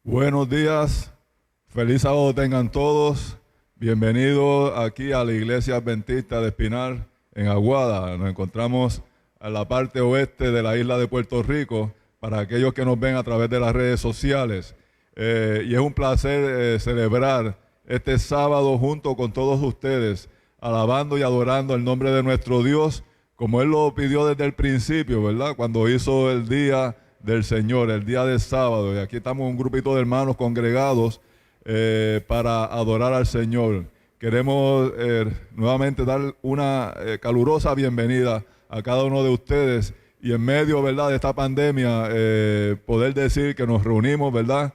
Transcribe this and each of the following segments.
Buenos días, feliz sábado tengan todos. Bienvenidos aquí a la Iglesia Adventista de Espinal en Aguada. Nos encontramos en la parte oeste de la isla de Puerto Rico para aquellos que nos ven a través de las redes sociales. Y es un placer celebrar este sábado junto con todos ustedes, alabando y adorando el nombre de nuestro Dios, como Él lo pidió desde el principio, ¿verdad? Cuando hizo el día del Señor, el día de sábado, y aquí estamos un grupito de hermanos congregados para adorar al Señor. Queremos nuevamente dar una calurosa bienvenida a cada uno de ustedes y en medio, ¿verdad?, de esta pandemia, poder decir que nos reunimos, ¿verdad?,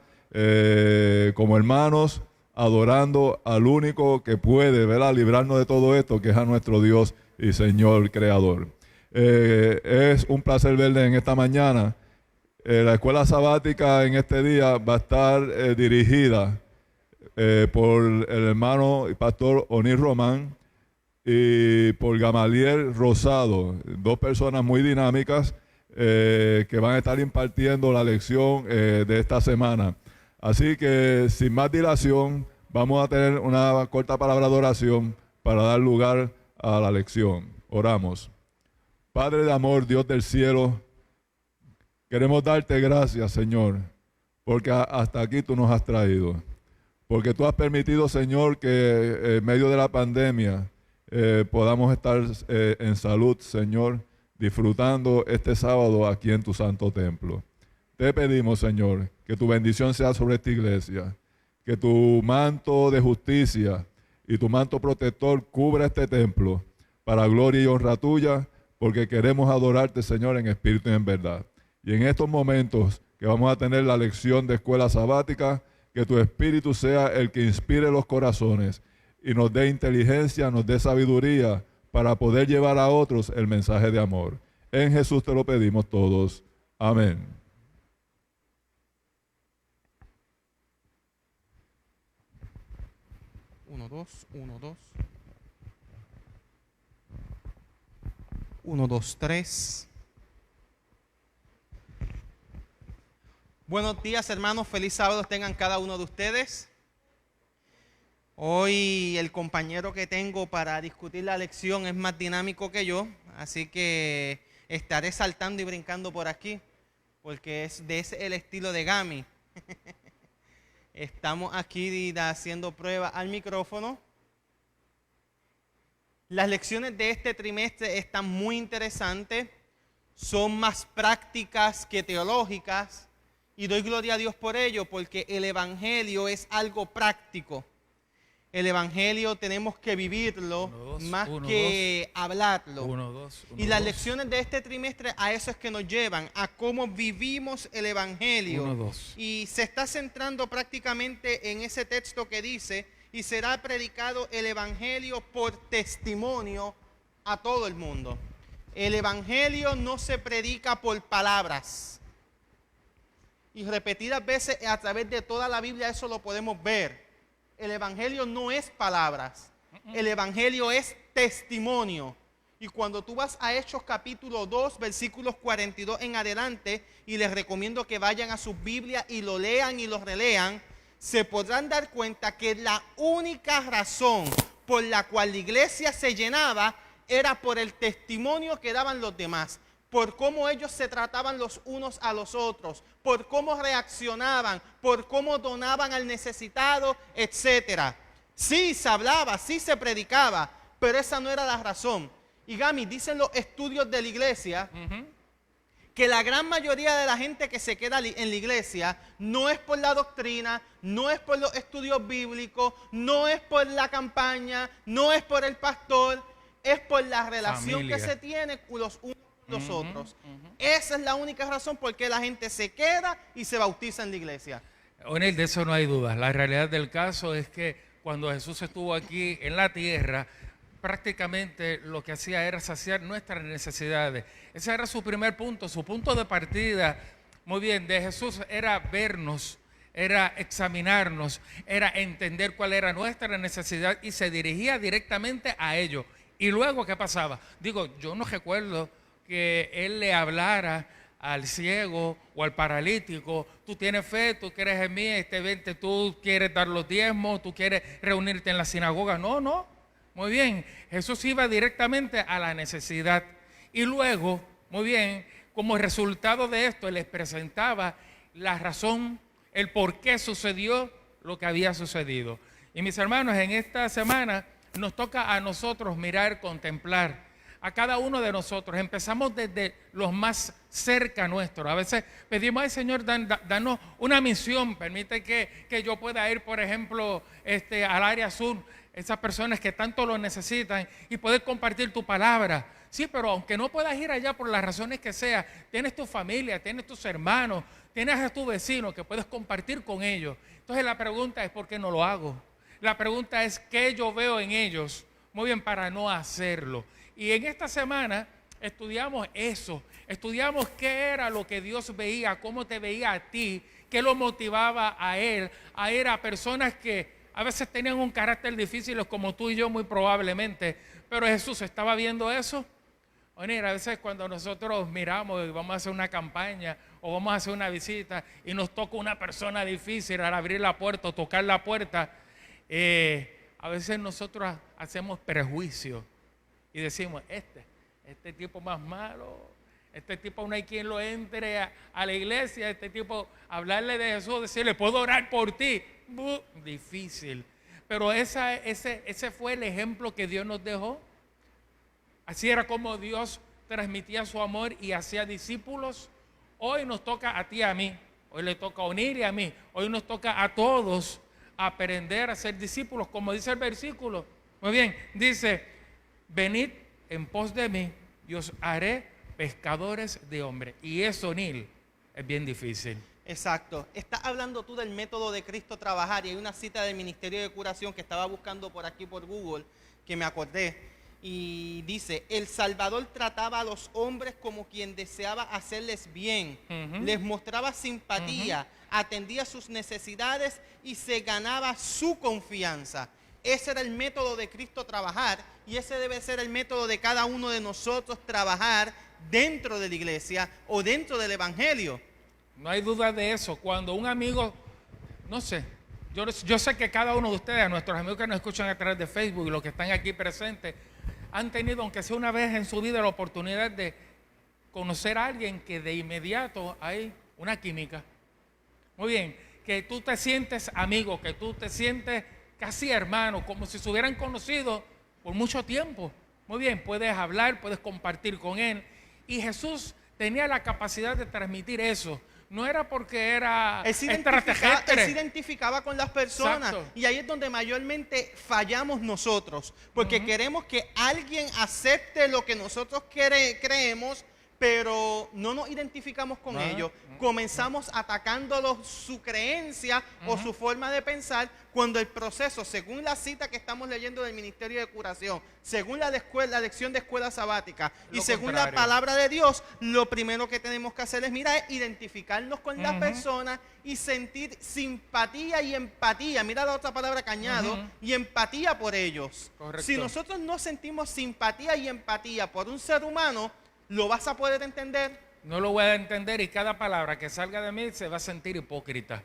como hermanos, adorando al único que puede, ¿verdad?, librarnos de todo esto, que es a nuestro Dios y Señor Creador. Es un placer verles en esta mañana. La escuela sabática en este día va a estar dirigida por el hermano y pastor Onir Román y por Gamaliel Rosado, dos personas muy dinámicas que van a estar impartiendo la lección de esta semana. Así que sin más dilación vamos a tener una corta palabra de oración para dar lugar a la lección. Oramos. Padre de amor, Dios del cielo, queremos darte gracias, Señor, porque hasta aquí tú nos has traído. Porque tú has permitido, Señor, que en medio de la pandemia podamos estar en salud, Señor, disfrutando este sábado aquí en tu santo templo. Te pedimos, Señor, que tu bendición sea sobre esta iglesia, que tu manto de justicia y tu manto protector cubra este templo para gloria y honra tuya, porque queremos adorarte, Señor, en espíritu y en verdad. Y en estos momentos que vamos a tener la lección de escuela sabática, que tu espíritu sea el que inspire los corazones y nos dé inteligencia, nos dé sabiduría para poder llevar a otros el mensaje de amor. En Jesús te lo pedimos todos. Amén. Uno, dos, uno, dos. 1, 2, 3. Buenos días, hermanos. Feliz sábado tengan cada uno de ustedes. Hoy el compañero que tengo para discutir la lección es más dinámico que yo, así que estaré saltando y brincando por aquí, porque es de ese el estilo de Gami. Estamos aquí haciendo prueba al micrófono. Las lecciones de este trimestre están muy interesantes, son más prácticas que teológicas. Y doy gloria a Dios por ello, porque el Evangelio es algo práctico. El Evangelio tenemos que vivirlo más que hablarlo. Y las lecciones de este trimestre a eso es que nos llevan, a cómo vivimos el Evangelio. Y se está centrando prácticamente en ese texto que dice, y será predicado el Evangelio por testimonio a todo el mundo. El Evangelio no se predica por palabras. Y repetidas veces a través de toda la Biblia eso lo podemos ver. El Evangelio no es palabras. El Evangelio es testimonio. Y cuando tú vas a Hechos capítulo 2, versículos 42 en adelante, y les recomiendo que vayan a sus Biblias y lo lean y lo relean, se podrán dar cuenta que la única razón por la cual la iglesia se llenaba era por el testimonio que daban los demás, por cómo ellos se trataban los unos a los otros, por cómo reaccionaban, por cómo donaban al necesitado, etc. Sí se hablaba, sí se predicaba, pero esa no era la razón. Y Gami, dicen los estudios de la iglesia que la gran mayoría de la gente que se queda en la iglesia no es por la doctrina, no es por los estudios bíblicos, no es por la campaña, no es por el pastor, es por la relación que se tiene los unos con los otros. Esa es la única razón por qué la gente se queda y se bautiza en la iglesia. Onel, de eso no hay dudas. La realidad del caso es que cuando Jesús estuvo aquí en la tierra, prácticamente lo que hacía era saciar nuestras necesidades. Ese era su primer punto, su punto de partida. Muy bien, de Jesús era vernos, era examinarnos, era entender cuál era nuestra necesidad y se dirigía directamente a ello. Y luego, ¿qué pasaba? Digo, yo no recuerdo que él le hablara al ciego o al paralítico, tú tienes fe, tú crees en mí, vente, tú quieres dar los diezmos, tú quieres reunirte en la sinagoga. No, no, muy bien, Jesús iba directamente a la necesidad. Y luego, muy bien, como resultado de esto, les presentaba la razón, el por qué sucedió lo que había sucedido. Y mis hermanos, en esta semana nos toca a nosotros mirar, contemplar a cada uno de nosotros. Empezamos desde los más cerca nuestros. A veces pedimos al Señor, danos una misión, permite que yo pueda ir, por ejemplo, al área sur, esas personas que tanto lo necesitan, y poder compartir tu palabra. Sí, pero aunque no puedas ir allá por las razones que sea, tienes tu familia, tienes tus hermanos, tienes a tu vecino que puedes compartir con ellos. Entonces la pregunta es, ¿por qué no lo hago? La pregunta es, ¿qué yo veo en ellos? Muy bien, para no hacerlo. Y en esta semana estudiamos eso, estudiamos qué era lo que Dios veía, cómo te veía a ti, qué lo motivaba a Él, a ir a personas que a veces tenían un carácter difícil como tú y yo muy probablemente, pero Jesús estaba viendo eso. Oye, a veces cuando nosotros miramos y vamos a hacer una campaña o vamos a hacer una visita y nos toca una persona difícil al abrir la puerta o tocar la puerta, a veces nosotros hacemos prejuicios. Y decimos, este tipo más malo, este tipo no hay quien lo entre a la iglesia, este tipo, hablarle de Jesús, decirle, puedo orar por ti. Difícil. Pero ese fue el ejemplo que Dios nos dejó. Así era como Dios transmitía su amor y hacía discípulos. Hoy nos toca a ti y a mí, hoy le toca a Onir y a mí, hoy nos toca a todos aprender a ser discípulos, como dice el versículo. Muy bien, dice, venid en pos de mí y os haré pescadores de hombres. Y eso, Neil, es bien difícil. Exacto. Estás hablando tú del método de Cristo trabajar, y hay una cita del Ministerio de Curación que estaba buscando por aquí por Google, que me acordé, y dice, el Salvador trataba a los hombres como quien deseaba hacerles bien, les mostraba simpatía, atendía sus necesidades y se ganaba su confianza. Ese era el método de Cristo trabajar, y ese debe ser el método de cada uno de nosotros trabajar dentro de la iglesia o dentro del evangelio. No hay duda de eso. Cuando un amigo, no sé, yo sé que cada uno de ustedes, a nuestros amigos que nos escuchan a través de Facebook y los que están aquí presentes, han tenido, aunque sea una vez en su vida, la oportunidad de conocer a alguien que de inmediato hay una química. Muy bien, que tú te sientes amigo, que tú te sientes casi hermano, como si se hubieran conocido por mucho tiempo. Muy bien, puedes hablar, puedes compartir con él. Y Jesús tenía la capacidad de transmitir eso. No era porque era extraterrestre. Él se identificaba con las personas. Exacto. Y ahí es donde mayormente fallamos nosotros. Porque queremos que alguien acepte lo que nosotros creemos, pero no nos identificamos con ellos. Comenzamos atacándolos su creencia o su forma de pensar, cuando el proceso, según la cita que estamos leyendo del Ministerio de Curación, según la lección de escuela sabática y según la palabra de Dios, lo primero que tenemos que hacer es identificarnos con la persona y sentir simpatía y empatía. Mira la otra palabra que añado, y empatía por ellos. Correcto. Si nosotros no sentimos simpatía y empatía por un ser humano, ¿lo vas a poder entender? No lo voy a entender, y cada palabra que salga de mí se va a sentir hipócrita.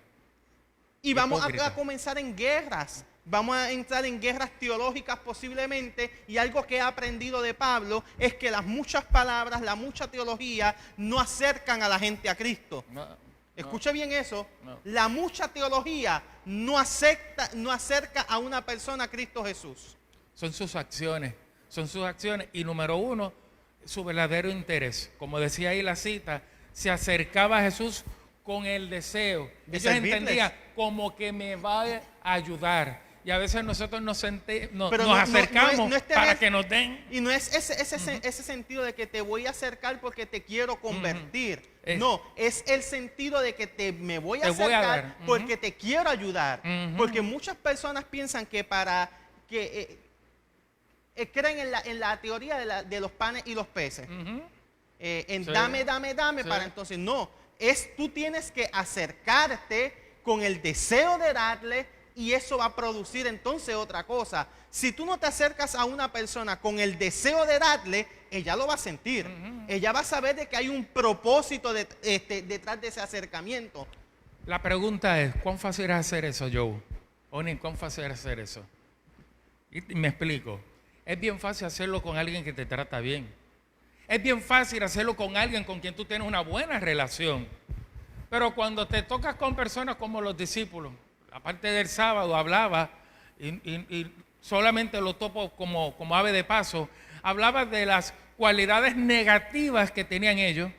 Y vamos a comenzar en guerras. Vamos a entrar en guerras teológicas posiblemente, y algo que he aprendido de Pablo es que las muchas palabras, la mucha teología no acercan a la gente a Cristo. Escuche bien eso. La mucha teología no acerca a una persona a Cristo Jesús. Son sus acciones, y número uno, su verdadero interés. Como decía ahí la cita, se acercaba a Jesús con el deseo. Ellos entendían como que me va a ayudar. Y a veces nosotros nos acercamos para que nos den. Y no es ese sentido de que te voy a acercar porque te quiero convertir. No, es el sentido de que me voy a acercar porque te quiero ayudar. Porque muchas personas piensan que creen en la teoría de los panes y los peces. Dame, para entonces. No, tú tienes que acercarte con el deseo de darle, y eso va a producir entonces otra cosa. Si tú no te acercas a una persona con el deseo de darle, ella lo va a sentir. Ella va a saber de que hay un propósito detrás de ese acercamiento. La pregunta es, ¿cuán fácil es hacer eso, Joe? Oni, ¿cuán fácil es hacer eso? Y me explico. Es bien fácil hacerlo con alguien que te trata bien. Es bien fácil hacerlo con alguien con quien tú tienes una buena relación. Pero cuando te tocas con personas como los discípulos, aparte del sábado hablaba, y solamente lo topo como ave de paso, hablaba de las cualidades negativas que tenían ellos,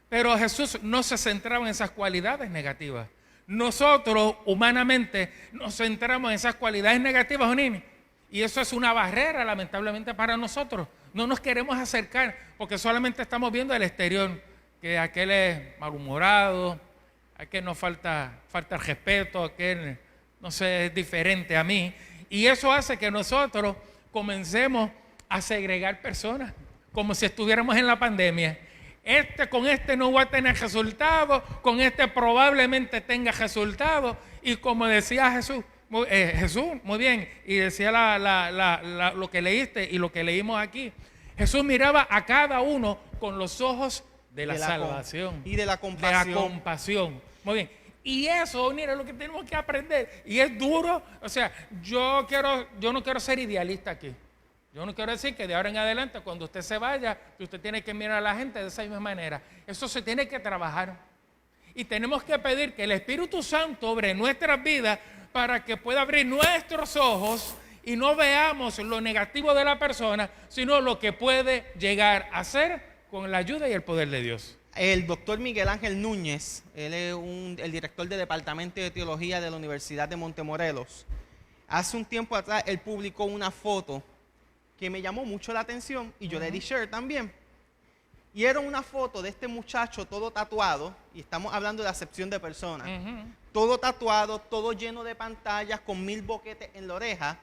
pero Jesús no se centraba en esas cualidades negativas. Nosotros, humanamente, nos centramos en esas cualidades negativas, Onini, y eso es una barrera, lamentablemente, para nosotros. No nos queremos acercar porque solamente estamos viendo el exterior, que aquel es malhumorado, aquel nos falta el respeto, aquel, no sé, es diferente a mí. Y eso hace que nosotros comencemos a segregar personas, como si estuviéramos en la pandemia. Con este no va a tener resultados, con este probablemente tenga resultados. Y como decía Jesús, muy bien, y decía lo que leíste y lo que leímos aquí, Jesús miraba a cada uno con los ojos de la salvación y de la compasión. De la compasión. Muy bien. Y eso, mira, es lo que tenemos que aprender. Y es duro. O sea, yo no quiero ser idealista aquí. Yo no quiero decir que de ahora en adelante, cuando usted se vaya, usted tiene que mirar a la gente de esa misma manera. Eso se tiene que trabajar. Y tenemos que pedir que el Espíritu Santo obre en nuestras vidas para que pueda abrir nuestros ojos y no veamos lo negativo de la persona, sino lo que puede llegar a ser con la ayuda y el poder de Dios. El doctor Miguel Ángel Núñez, él es el director del Departamento de Teología de la Universidad de Montemorelos. Hace un tiempo atrás, él publicó una foto que me llamó mucho la atención y yo le di share también. Y era una foto de este muchacho todo tatuado, y estamos hablando de acepción de personas, todo tatuado, todo lleno de pantallas, con 1000 boquetes en la oreja.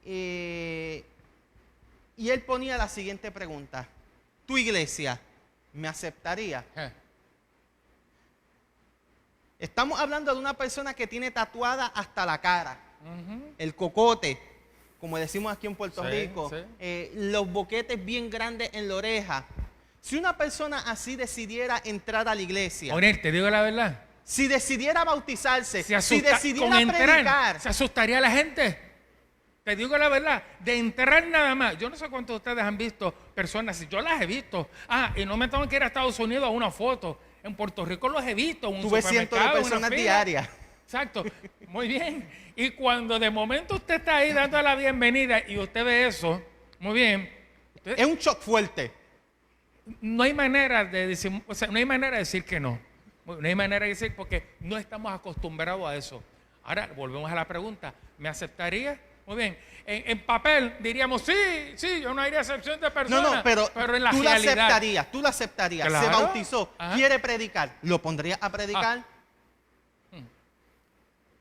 Y él ponía la siguiente pregunta: ¿tu iglesia me aceptaría? Estamos hablando de una persona que tiene tatuada hasta la cara, el cocote, como decimos aquí en Puerto Rico, los boquetes bien grandes en la oreja. Si una persona así decidiera entrar a la iglesia, Onel, te digo la verdad, si decidiera bautizarse, si decidiera predicar, ¿se asustaría la gente? Te digo la verdad, de entrar nada más. Yo no sé cuántos de ustedes han visto personas, yo las he visto. Y no me tengo que ir a Estados Unidos a una foto. En Puerto Rico los he visto. Tuve cientos de personas diarias. Exacto, muy bien. Y cuando de momento usted está ahí dando la bienvenida y usted ve eso, muy bien. Es un shock fuerte. No hay manera de decir, no hay manera de decir que no. No hay manera de decir, porque no estamos acostumbrados a eso. Ahora volvemos a la pregunta: ¿me aceptaría? Muy bien. En papel diríamos, sí, yo no haría excepción de personas. No, pero en la tú realidad, tú la aceptarías. Claro. Se bautizó, quiere predicar. ¿Lo pondrías a predicar?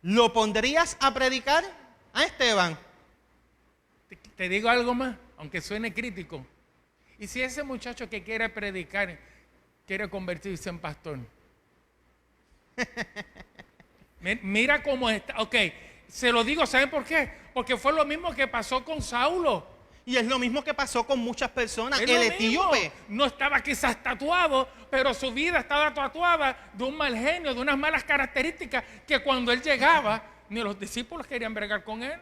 ¿Lo pondrías a predicar? Esteban. Te digo algo más, aunque suene crítico. ¿Y si ese muchacho que quiere predicar quiere convertirse en pastor? Mira cómo está. Ok, se lo digo, ¿saben por qué? Porque fue lo mismo que pasó con Saulo. Y es lo mismo que pasó con muchas personas. Es el etíope no estaba quizás tatuado, pero su vida estaba tatuada de un mal genio, de unas malas características que cuando él llegaba, ni los discípulos querían bregar con él.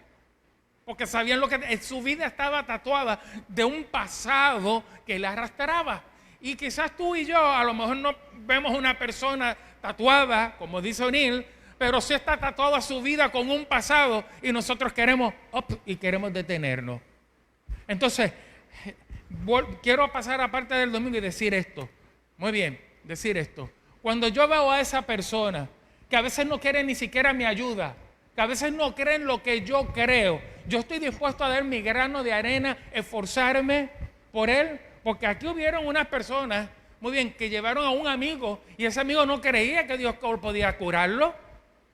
Porque sabían lo que su vida estaba tatuada de un pasado que le arrastraba. Y quizás tú y yo a lo mejor no vemos una persona tatuada, como dice O'Neill, pero sí está tatuada su vida con un pasado y nosotros queremos detenernos. Entonces, quiero pasar a parte del domingo y decir esto. Muy bien, decir esto. Cuando yo veo a esa persona que a veces no quiere ni siquiera mi ayuda, que a veces no creen lo que yo creo, yo estoy dispuesto a dar mi grano de arena, esforzarme por él, porque aquí hubieron unas personas, muy bien, que llevaron a un amigo y ese amigo no creía que Dios podía curarlo,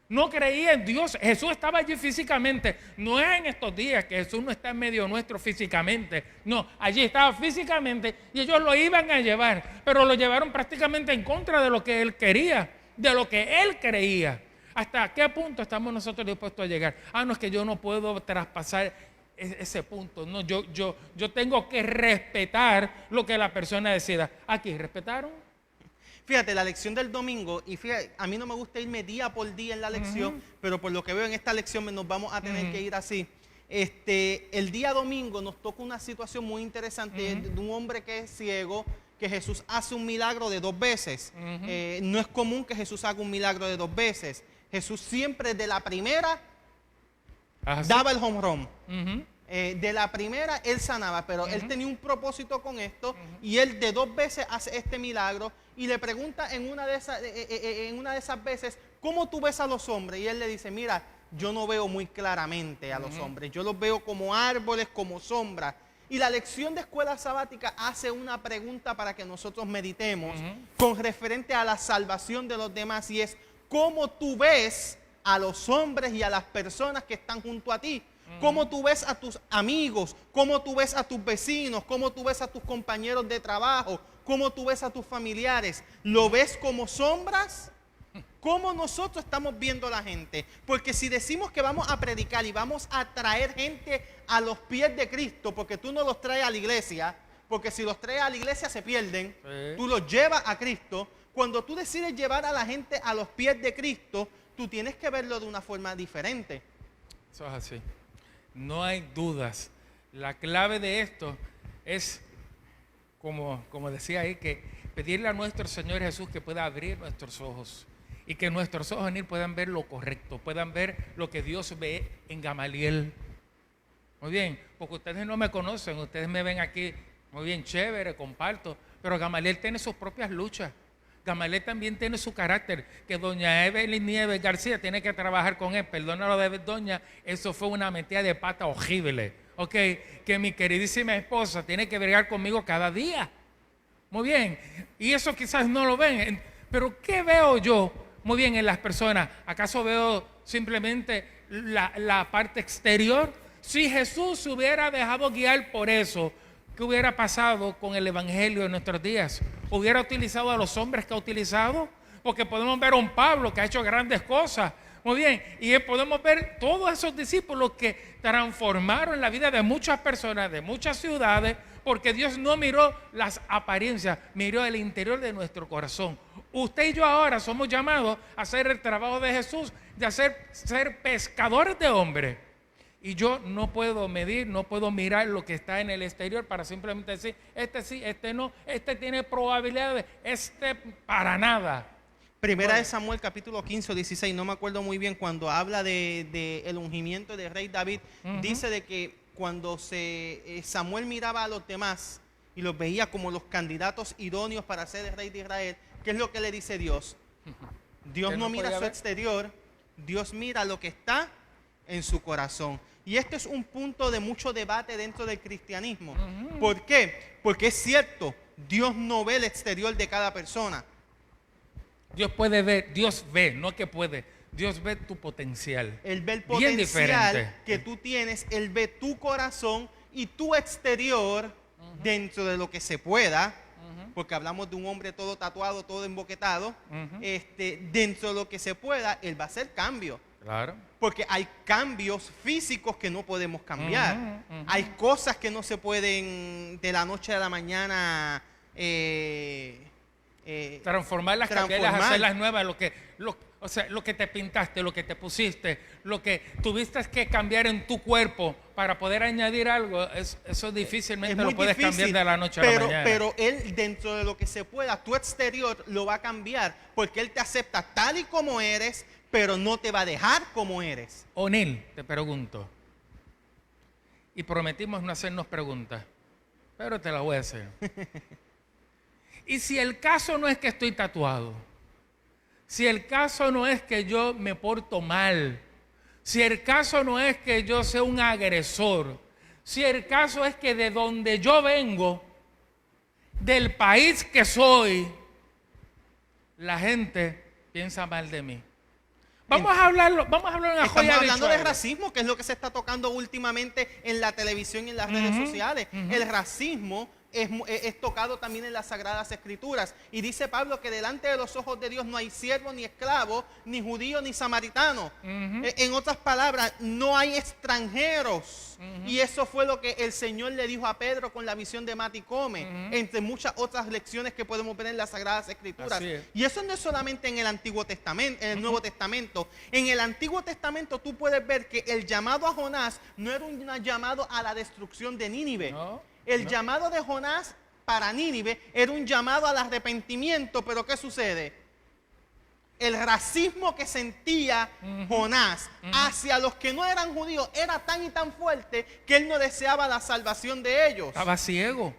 no creía en Dios. Jesús estaba allí físicamente, no es en estos días que Jesús no está en medio nuestro físicamente, no, allí estaba físicamente y ellos lo iban a llevar, pero lo llevaron prácticamente en contra de lo que él quería, de lo que él creía. ¿Hasta qué punto estamos nosotros dispuestos a llegar? No, es que yo no puedo traspasar ese punto. No, yo tengo que respetar lo que la persona decida. ¿Aquí respetaron? Fíjate, la lección del domingo, y fíjate, a mí no me gusta irme día por día en la lección, pero por lo que veo en esta lección nos vamos a tener que ir así. El día domingo nos toca una situación muy interesante de un hombre que es ciego, que Jesús hace un milagro de 2 veces. No es común que Jesús haga un milagro de 2 veces. Jesús siempre de la primera daba el home run. De la primera él sanaba, pero él tenía un propósito con esto y él de 2 veces hace este milagro y le pregunta en una de esas veces, ¿cómo tú ves a los hombres? Y él le dice, mira, yo no veo muy claramente a los hombres, yo los veo como árboles, como sombras. Y la lección de escuela sabática hace una pregunta para que nosotros meditemos con referente a la salvación de los demás y es, ¿cómo tú ves a los hombres y a las personas que están junto a ti? ¿Cómo tú ves a tus amigos? ¿Cómo tú ves a tus vecinos? ¿Cómo tú ves a tus compañeros de trabajo? ¿Cómo tú ves a tus familiares? ¿Lo ves como sombras? ¿Cómo nosotros estamos viendo a la gente? Porque si decimos que vamos a predicar y vamos a traer gente a los pies de Cristo, porque tú no los traes a la iglesia, porque si los traes a la iglesia se pierden, tú los llevas a Cristo. Cuando tú decides llevar a la gente a los pies de Cristo, tú tienes que verlo de una forma diferente. Eso es así. No hay dudas. La clave de esto es, como decía ahí, que pedirle a nuestro Señor Jesús que pueda abrir nuestros ojos y que nuestros ojos en él puedan ver lo correcto, puedan ver lo que Dios ve en Gamaliel. Muy bien, porque ustedes no me conocen, ustedes me ven aquí muy bien, chévere, comparto, pero Gamaliel tiene sus propias luchas. Gamaliel también tiene su carácter, que doña Evelyn Nieves García tiene que trabajar con él. Perdónalo de doña, eso fue una metida de pata horrible. Ok, que mi queridísima esposa tiene que bregar conmigo cada día. Muy bien, y eso quizás no lo ven, pero ¿qué veo yo? Muy bien, en las personas, ¿acaso veo simplemente la parte exterior? Si Jesús se hubiera dejado guiar por eso, ¿qué hubiera pasado con el evangelio en nuestros días? ¿Hubiera utilizado a los hombres que ha utilizado? Porque podemos ver a un Pablo que ha hecho grandes cosas. Muy bien, y podemos ver todos esos discípulos que transformaron la vida de muchas personas, de muchas ciudades, porque Dios no miró las apariencias, miró el interior de nuestro corazón. Usted y yo ahora somos llamados a hacer el trabajo de Jesús, de ser pescadores de hombres. Y yo no puedo medir, no puedo mirar lo que está en el exterior para simplemente decir, este sí, este no, este tiene probabilidades, este para nada. Primera de Samuel capítulo 15 o 16, no me acuerdo muy bien, cuando habla de el ungimiento del rey David, dice de que cuando Samuel miraba a los demás y los veía como los candidatos idóneos para ser el rey de Israel, ¿qué es lo que le dice Dios? Dios no mira su exterior, Dios mira lo que está en su corazón. Y este es un punto de mucho debate dentro del cristianismo. ¿Por qué? Porque es cierto, Dios no ve el exterior de cada persona. Dios puede ver, Dios ve, no que puede, Dios ve tu potencial. Él ve el Bien potencial diferente. que tú tienes, Él ve tu corazón y tu exterior dentro de lo que se pueda, porque hablamos de un hombre todo tatuado, todo emboquetado, dentro de lo que se pueda, Él va a hacer cambio. Claro. Porque hay cambios físicos que no podemos cambiar. Hay cosas que no se pueden de la noche a la mañana transformar las capilas, hacerlas nuevas, o sea, lo que te pintaste, lo que te pusiste, lo que tuviste que cambiar en tu cuerpo para poder añadir algo, eso difícilmente lo puedes cambiar de la noche a la mañana. Pero Él, dentro de lo que se pueda, tu exterior lo va a cambiar, porque Él te acepta tal y como eres, pero no te va a dejar como eres. O'Neill, te pregunto, y prometimos no hacernos preguntas, pero te las voy a hacer. Y si el caso no es que estoy tatuado, si el caso no es que yo me porto mal, si el caso no es que yo sea un agresor, si el caso es que de donde yo vengo, del país que soy, la gente piensa mal de mí. Vamos a hablarlo en la joya. Estamos hablando de bichuela. racismo, que es lo que se está tocando últimamente en la televisión y en las redes sociales. El racismo es tocado también en las Sagradas Escrituras. Y dice Pablo que delante de los ojos de Dios no hay siervo ni esclavo, ni judío ni samaritano. En otras palabras, no hay extranjeros. Y eso fue lo que el Señor le dijo a Pedro con la visión de mata y come, entre muchas otras lecciones que podemos ver en las Sagradas Escrituras. Así es. Y eso no es solamente en el Antiguo Testamento, en el Nuevo Testamento. En el Antiguo Testamento tú puedes ver que el llamado a Jonás no era un llamado a la destrucción de Nínive. El llamado de Jonás para Nínive era un llamado al arrepentimiento, pero ¿qué sucede? El racismo que sentía Jonás hacia los que no eran judíos era tan y tan fuerte que él no deseaba la salvación de ellos. Estaba ciego.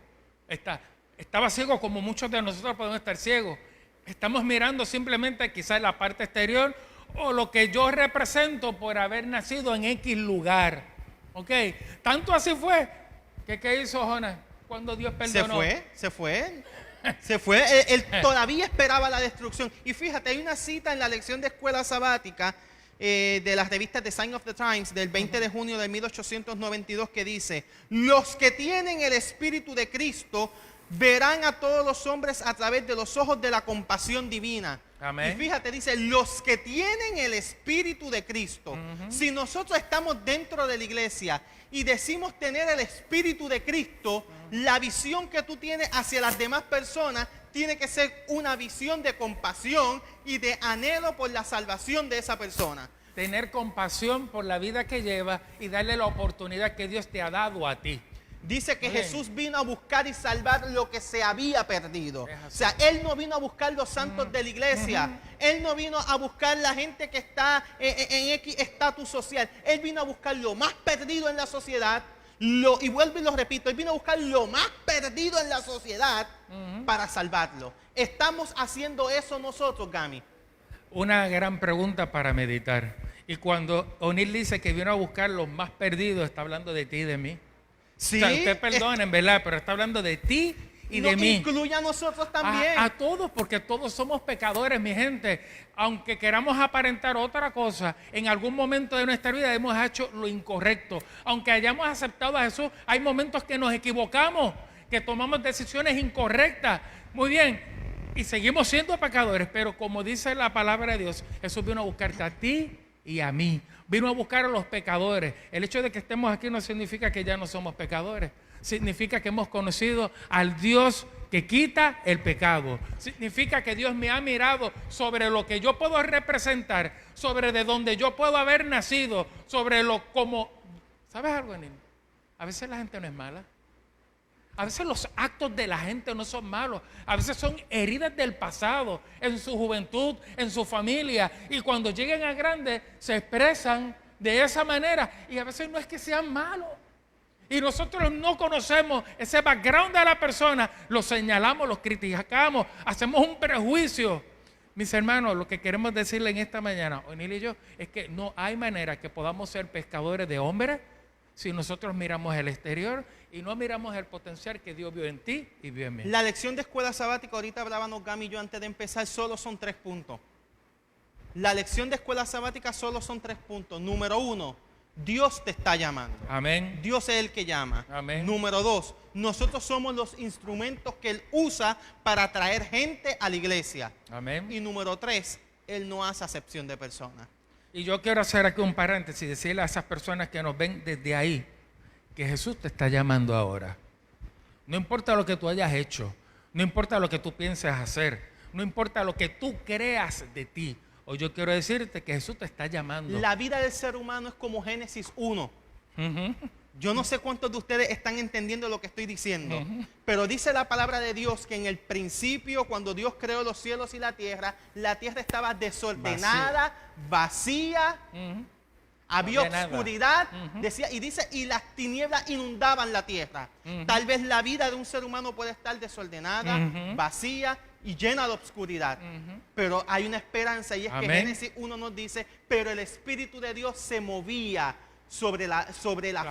Estaba ciego como muchos de nosotros podemos estar ciegos. Estamos mirando simplemente quizás la parte exterior o lo que yo represento por haber nacido en X lugar. ¿Ok? Tanto así fue que ¿qué hizo Jonás cuando Dios perdonó? Se fue. Él todavía esperaba la destrucción. Y fíjate, hay una cita en la lección de escuela sabática de las revistas The Sign of the Times del 20 de junio de 1892 que dice: los que tienen el Espíritu de Cristo verán a todos los hombres a través de los ojos de la compasión divina. Amén. Y fíjate, dice, los que tienen el Espíritu de Cristo. Si nosotros estamos dentro de la iglesia y decimos tener el Espíritu de Cristo, la visión que tú tienes hacia las demás personas tiene que ser una visión de compasión y de anhelo por la salvación de esa persona. Tener compasión por la vida que lleva y darle la oportunidad que Dios te ha dado a ti. Dice que Amén. Jesús vino a buscar y salvar lo que se había perdido. O sea, Él no vino a buscar los santos de la iglesia. Él no vino a buscar la gente que está en X estatus social. Él vino a buscar lo más perdido en la sociedad. Y vuelvo y lo repito, Él vino a buscar lo más perdido en la sociedad para salvarlo. ¿Estamos haciendo eso nosotros, Gami? Una gran pregunta para meditar. Y cuando O'Neill dice que vino a buscar los más perdidos, está hablando de ti y de mí. Sí. O sea, usted perdonen, ¿verdad? Pero está hablando de ti y de mí. Incluye a nosotros también. A todos, porque todos somos pecadores, mi gente. Aunque queramos aparentar otra cosa, en algún momento de nuestra vida hemos hecho lo incorrecto. Aunque hayamos aceptado a Jesús, hay momentos que nos equivocamos, que tomamos decisiones incorrectas. Muy bien, y seguimos siendo pecadores, pero como dice la palabra de Dios, Jesús vino a buscarte a ti y a mí. Vino a buscar a los pecadores. El hecho de que estemos aquí no significa que ya no somos pecadores. Significa que hemos conocido al Dios que quita el pecado. Significa que Dios me ha mirado sobre lo que yo puedo representar, sobre de donde yo puedo haber nacido, sobre lo como... ¿Sabes algo, Anil? A veces la gente no es mala. A veces los actos de la gente no son malos. A veces son heridas del pasado, en su juventud, en su familia. Y cuando lleguen a grande se expresan de esa manera. Y a veces no es que sean malos. Y nosotros no conocemos ese background de la persona. Lo señalamos, lo criticamos, hacemos un prejuicio. Mis hermanos, lo que queremos decirle en esta mañana, O'Neill y yo, es que no hay manera que podamos ser pescadores de hombres si nosotros miramos el exterior y no miramos el potencial que Dios vio en ti y vio en mí. La lección de escuela sabática, ahorita hablábamos Gami y yo antes de empezar, solo son 3 puntos. La lección de escuela sabática solo son 3 puntos. Número 1, Dios te está llamando. Amén. Dios es el que llama. Amén. Número 2, nosotros somos los instrumentos que Él usa para traer gente a la iglesia. Amén. Y número 3, Él no hace acepción de personas. Y yo quiero hacer aquí un paréntesis y decirle a esas personas que nos ven desde ahí que Jesús te está llamando ahora. No importa lo que tú hayas hecho, no importa lo que tú pienses hacer, no importa lo que tú creas de ti. Hoy yo quiero decirte que Jesús te está llamando. La vida del ser humano es como Génesis 1. Yo no sé cuántos de ustedes están entendiendo lo que estoy diciendo, pero dice la palabra de Dios que en el principio, cuando Dios creó los cielos y la tierra estaba desordenada, vacía, había oscuridad, decía, y dice, y las tinieblas inundaban la tierra. Tal vez la vida de un ser humano puede estar desordenada, vacía y llena de oscuridad, pero hay una esperanza, y es que Génesis 1 nos dice, pero el Espíritu de Dios se movía sobre la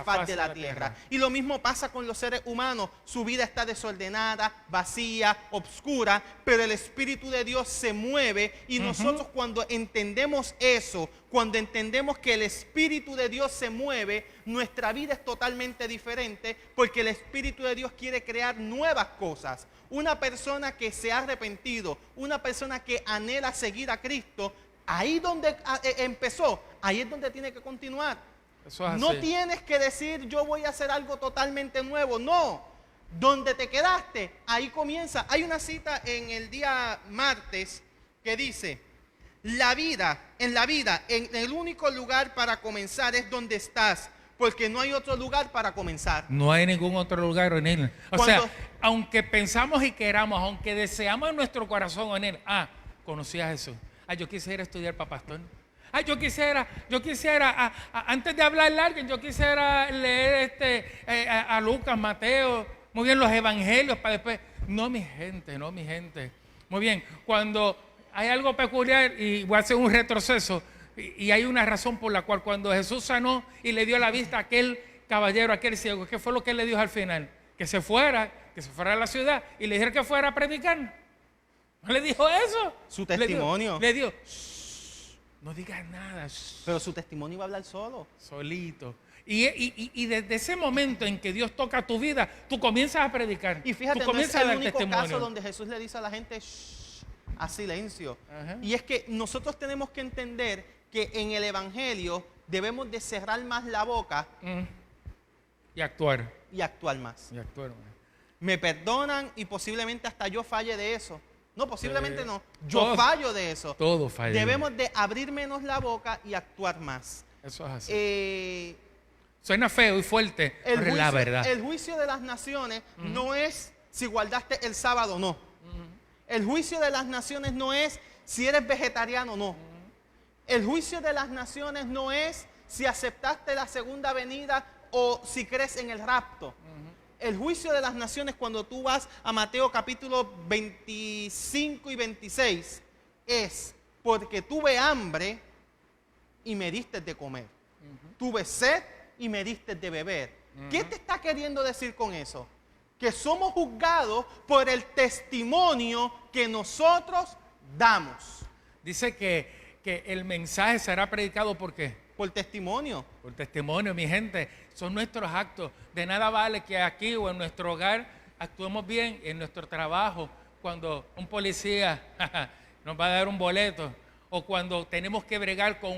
faz de la tierra. Y lo mismo pasa con los seres humanos. Su vida está desordenada, vacía, obscura, pero el Espíritu de Dios se mueve y nosotros cuando entendemos eso, cuando entendemos que el Espíritu de Dios se mueve, nuestra vida es totalmente diferente porque el Espíritu de Dios quiere crear nuevas cosas. Una persona que se ha arrepentido, una persona que anhela seguir a Cristo, ahí donde empezó, ahí es donde tiene que continuar. Eso es No así. tienes que decir yo voy a hacer algo totalmente nuevo, no. Donde te quedaste, ahí comienza. Hay una cita en el día martes que dice, en la vida, en el único lugar para comenzar es donde estás, porque no hay otro lugar para comenzar. No hay ningún otro lugar en él. O sea, aunque pensamos y queramos, aunque deseamos en nuestro corazón en él, conocí a Jesús. Yo quisiera estudiar para pastor. Yo quisiera, antes de hablarle a alguien, yo quisiera leer a Lucas, Mateo, muy bien, los evangelios para después. No, mi gente. Muy bien, cuando hay algo peculiar, y voy a hacer un retroceso, y hay una razón por la cual cuando Jesús sanó y le dio la vista a aquel caballero, a aquel ciego, ¿qué fue lo que le dijo al final? Que se fuera a la ciudad y le dijera que fuera a predicar. ¿No le dijo eso? Su testimonio. Le dijo, no digas nada. Pero su testimonio iba a hablar solo. Solito. Y desde ese momento en que Dios toca tu vida, tú comienzas a predicar. Y fíjate, tú no es comienzas a el dar único testimonio. caso donde Jesús le dice a la gente, "Shh", a silencio. Ajá. Y es que nosotros tenemos que entender que en el Evangelio debemos de cerrar más la boca Y actuar. y actuar más. Y actuar. Me perdonan y posiblemente hasta yo falle de eso. No, posiblemente no. Yo Todos- fallo de eso. Todo falla. Debemos de abrir menos la boca y actuar más. Eso es así. El Suena feo y fuerte, pero es la verdad. juicio de las naciones no es si guardaste el sábado o no. El juicio de las naciones no es si eres vegetariano o no. El juicio de las naciones no es si aceptaste la segunda venida o si crees en el rapto. El juicio de las naciones, cuando tú vas a Mateo capítulo 25 y 26, es porque tuve hambre y me diste de comer. Tuve sed y me diste de beber. ¿Qué te está queriendo decir con eso? Que somos juzgados por el testimonio que nosotros damos. Dice que el mensaje será predicado ¿por qué? Por testimonio. Por testimonio, mi gente. Son nuestros actos. De nada vale que aquí o en nuestro hogar actuemos bien, en nuestro trabajo, cuando un policía nos va a dar un boleto, o cuando tenemos que bregar con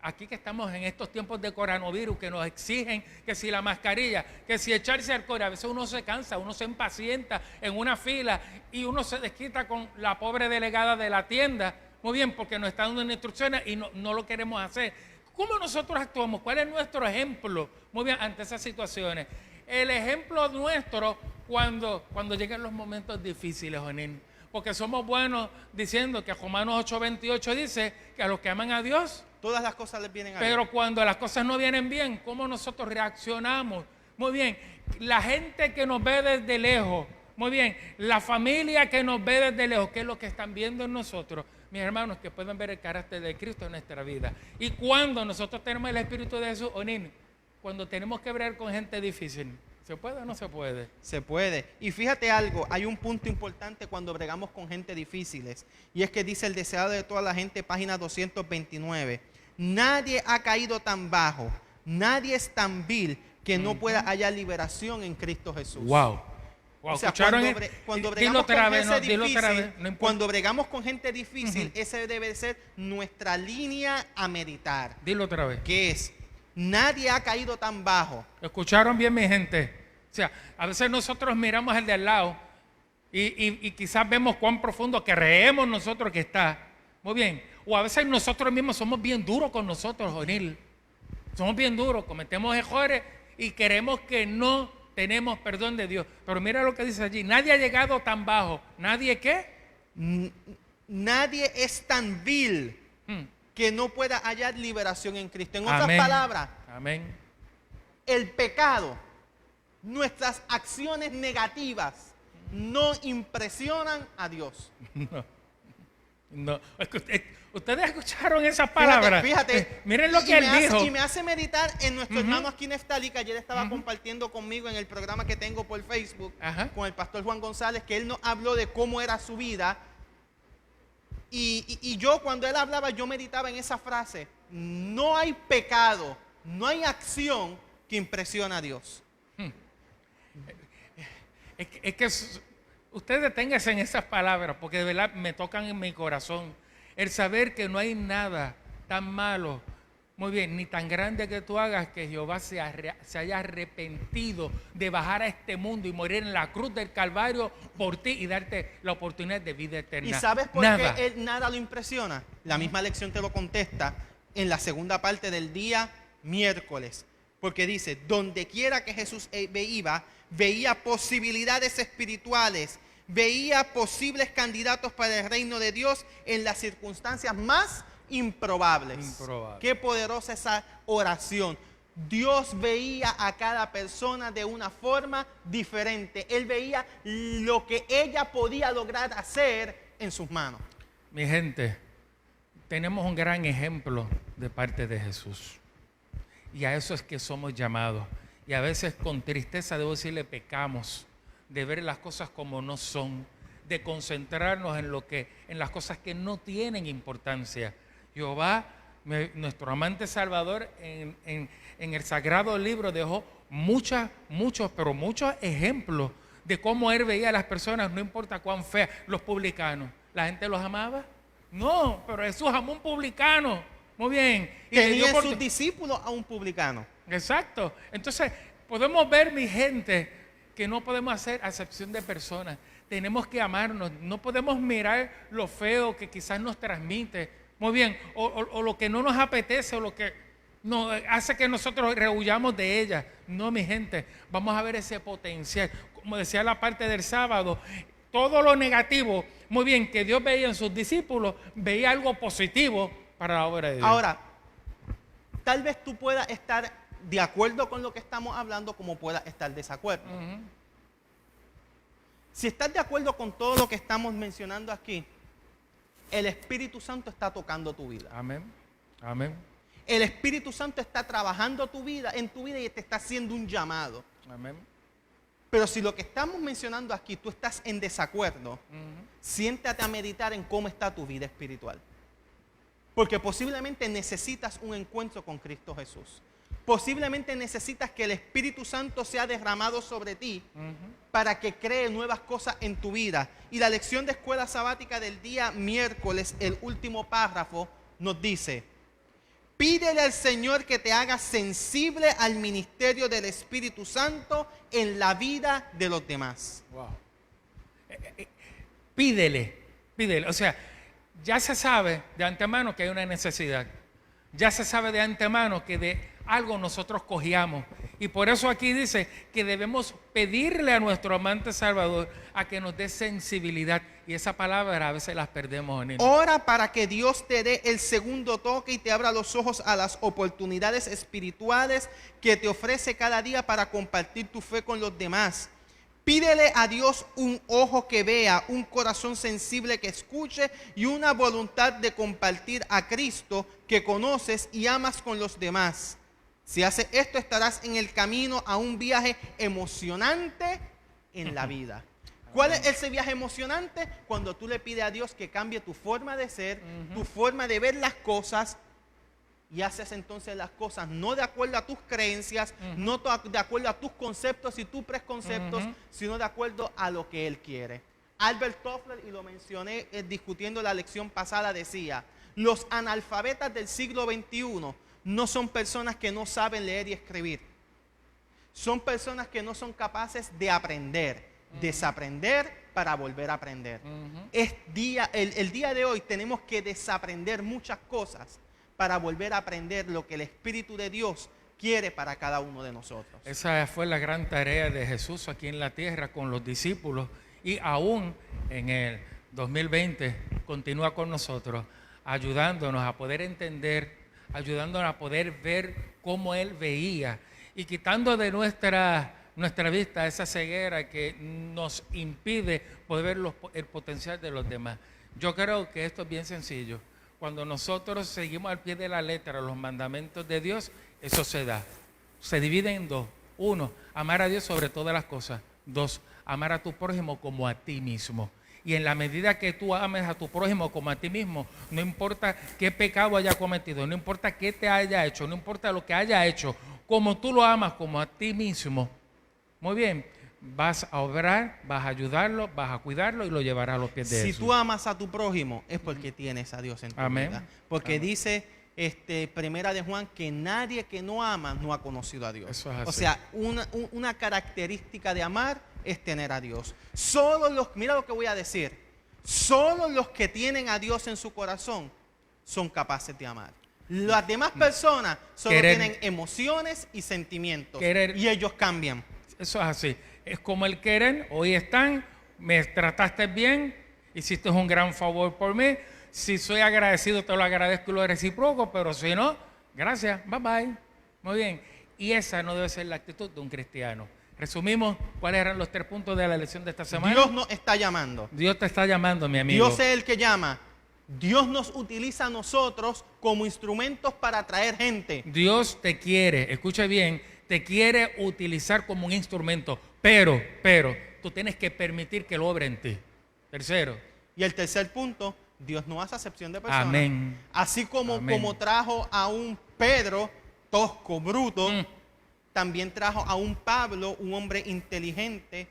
aquí que estamos en estos tiempos de coronavirus, que nos exigen que si la mascarilla, que si echarse alcohol, a veces uno se cansa, uno se impacienta en una fila y uno se desquita con la pobre delegada de la tienda, muy bien, porque nos está dando instrucciones y no lo queremos hacer. ¿Cómo nosotros actuamos? ¿Cuál es nuestro ejemplo? Muy bien, ante esas situaciones. El ejemplo nuestro cuando llegan los momentos difíciles, Jonín. Porque somos buenos diciendo que Romanos 8:28 dice que a los que aman a Dios, Todas las cosas les vienen a pero cuando las cosas no vienen bien, ¿cómo nosotros reaccionamos? Muy bien, la gente que nos ve desde lejos, muy bien, la familia que nos ve desde lejos, ¿qué es lo que están viendo en nosotros? Mis hermanos, que pueden ver el carácter de Cristo en nuestra vida. Y cuando nosotros tenemos el Espíritu de Jesús, Onín, cuando tenemos que bregar con gente difícil, ¿se puede o no se puede? Se puede. Y fíjate algo, hay un punto importante cuando bregamos con gente difíciles. Y es que dice el deseado de toda la gente, página 229. Nadie ha caído tan bajo, nadie es tan vil que no pueda hallar liberación en Cristo Jesús. Wow. O sea, ¿Escucharon? cuando Dilo bregamos con otra vez, gente dilo otra difícil, vez, no importa. cuando bregamos con gente difícil, esa debe ser nuestra línea a meditar. Dilo otra vez. Que es, nadie ha caído tan bajo. ¿Escucharon bien, mi gente? O sea, a veces nosotros miramos el de al lado y quizás vemos cuán profundo creemos nosotros que está. Muy bien. O a veces nosotros mismos somos bien duros con nosotros, Jonil. Somos bien duros, cometemos errores y queremos que no tenemos perdón de Dios. Pero mira lo que dice allí. Nadie ha llegado tan bajo. ¿Nadie qué? Nadie es tan vil que no pueda hallar liberación en Cristo. En otras Amén. palabras, Amén. el pecado, nuestras acciones negativas no impresionan a Dios. No. Ustedes escucharon esas palabras. Fíjate, Miren lo y que él dijo. Y me hace meditar en nuestro hermano aquí Neftali, que ayer estaba compartiendo conmigo en el programa que tengo por Facebook, Ajá. con el pastor Juan González, que él nos habló de cómo era su vida. Y yo, cuando él hablaba, yo meditaba en esa frase: no hay pecado, no hay acción que impresiona a Dios. Ustedes deténganse en esas palabras, porque de verdad me tocan en mi corazón. El saber que no hay nada tan malo, muy bien, ni tan grande que tú hagas, que Jehová se haya arrepentido de bajar a este mundo y morir en la cruz del Calvario por ti y darte la oportunidad de vida eterna. ¿Y sabes por Nada. qué él nada lo impresiona? La misma lección te lo contesta en la segunda parte del día miércoles. Porque dice: donde quiera que Jesús iba, veía posibilidades espirituales, veía posibles candidatos para el reino de Dios en las circunstancias más improbables. Improbable. Qué poderosa esa oración. Dios veía a cada persona de una forma diferente. Él veía lo que ella podía lograr hacer en sus manos. Mi gente, tenemos un gran ejemplo de parte de Jesús. Y a eso es que somos llamados. Y a veces con tristeza, debo decirle, pecamos de ver las cosas como no son, de concentrarnos en las cosas que no tienen importancia. Jehová, nuestro amante Salvador, en el sagrado libro dejó muchos ejemplos de cómo él veía a las personas, no importa cuán feas. Los publicanos, ¿la gente los amaba? No, pero Jesús amó a un publicano. Muy bien. Y le dio Tenía en sus discípulos a un publicano. Exacto. Entonces, podemos ver, mi gente, que no podemos hacer acepción de personas. Tenemos que amarnos. No podemos mirar lo feo que quizás nos transmite. Muy bien. O lo que no nos apetece, o lo que nos hace que nosotros rehuyamos de ella. No, mi gente. Vamos a ver ese potencial. Como decía la parte del sábado, todo lo negativo, muy bien, que Dios veía en sus discípulos, veía algo positivo para la obra de Dios. Ahora, tal vez tú puedas estar de acuerdo con lo que estamos hablando, como puedas estar desacuerdo. Si estás de acuerdo con todo lo que estamos mencionando aquí, el Espíritu Santo está tocando tu vida. Amén. Amén. El Espíritu Santo está trabajando en tu vida y te está haciendo un llamado. Amén. Pero si lo que estamos mencionando aquí tú estás en desacuerdo, siéntate a meditar en cómo está tu vida espiritual. Porque posiblemente necesitas un encuentro con Cristo Jesús. Posiblemente necesitas que el Espíritu Santo sea derramado sobre ti para que cree nuevas cosas en tu vida. Y la lección de escuela sabática del día miércoles, el último párrafo, nos dice: pídele al Señor que te haga sensible al ministerio del Espíritu Santo en la vida de los demás. Wow. Pídele. O sea, ya se sabe de antemano que hay una necesidad. Ya se sabe de antemano que de algo nosotros cogíamos. Y por eso aquí dice que debemos pedirle a nuestro amante Salvador a que nos dé sensibilidad. Y esa palabra a veces las perdemos en él. Ora para que Dios te dé el segundo toque y te abra los ojos a las oportunidades espirituales que te ofrece cada día para compartir tu fe con los demás. Pídele a Dios un ojo que vea, un corazón sensible que escuche y una voluntad de compartir a Cristo que conoces y amas con los demás. Si haces esto, estarás en el camino a un viaje emocionante en la vida. ¿Cuál es ese viaje emocionante? Cuando tú le pides a Dios que cambie tu forma de ser, tu forma de ver las cosas, y haces entonces las cosas no de acuerdo a tus creencias, no de acuerdo a tus conceptos y tus preconceptos, sino de acuerdo a lo que Él quiere. Albert Toffler, y lo mencioné discutiendo la lección pasada, decía: los analfabetas del siglo XXI no son personas que no saben leer y escribir. Son personas que no son capaces de aprender, desaprender para volver a aprender. El día de hoy tenemos que desaprender muchas cosas para volver a aprender lo que el Espíritu de Dios quiere para cada uno de nosotros. Esa fue la gran tarea de Jesús aquí en la tierra con los discípulos, y aún en el 2020 continúa con nosotros, ayudándonos a poder entender, ayudándonos a poder ver cómo Él veía y quitando de nuestra vista esa ceguera que nos impide poder ver el potencial de los demás. Yo creo que esto es bien sencillo. Cuando nosotros seguimos al pie de la letra los mandamientos de Dios, eso se da. Se divide en dos. Uno, amar a Dios sobre todas las cosas. Dos, amar a tu prójimo como a ti mismo. Y en la medida que tú ames a tu prójimo como a ti mismo, no importa qué pecado haya cometido, no importa qué te haya hecho, no importa lo que haya hecho, como tú lo amas como a ti mismo, muy bien, vas a obrar, vas a ayudarlo, vas a cuidarlo y lo llevarás a los pies de Jesús. Si tú amas a tu prójimo, es porque tienes a Dios en tu Amén. vida. Porque Amén. dice Primera de Juan que nadie que no ama no ha conocido a Dios. Eso es así. O sea, una característica de amar es tener a Dios. Solo mira lo que voy a decir, solo los que tienen a Dios en su corazón son capaces de amar. Las demás personas solo tienen emociones y sentimientos. Y ellos cambian. Eso es así. Es como el querer. Hoy están, me trataste bien, hiciste un gran favor por mí. Si soy agradecido, te lo agradezco y lo reciproco, pero si no, gracias, bye bye. Muy bien. Y esa no debe ser la actitud de un cristiano. Resumimos, ¿cuáles eran los 3 puntos de la lección de esta semana? Dios nos está llamando. Dios te está llamando, mi amigo. Dios es el que llama. Dios nos utiliza a nosotros como instrumentos para atraer gente. Dios te quiere, escucha bien, te quiere utilizar como un instrumento, pero, tú tienes que permitir que lo obre en ti. Tercero. Y el tercer punto, Dios no hace acepción de personas. Amén. Así como Amén. trajo a un Pedro tosco, bruto, también trajo a un Pablo, un hombre inteligente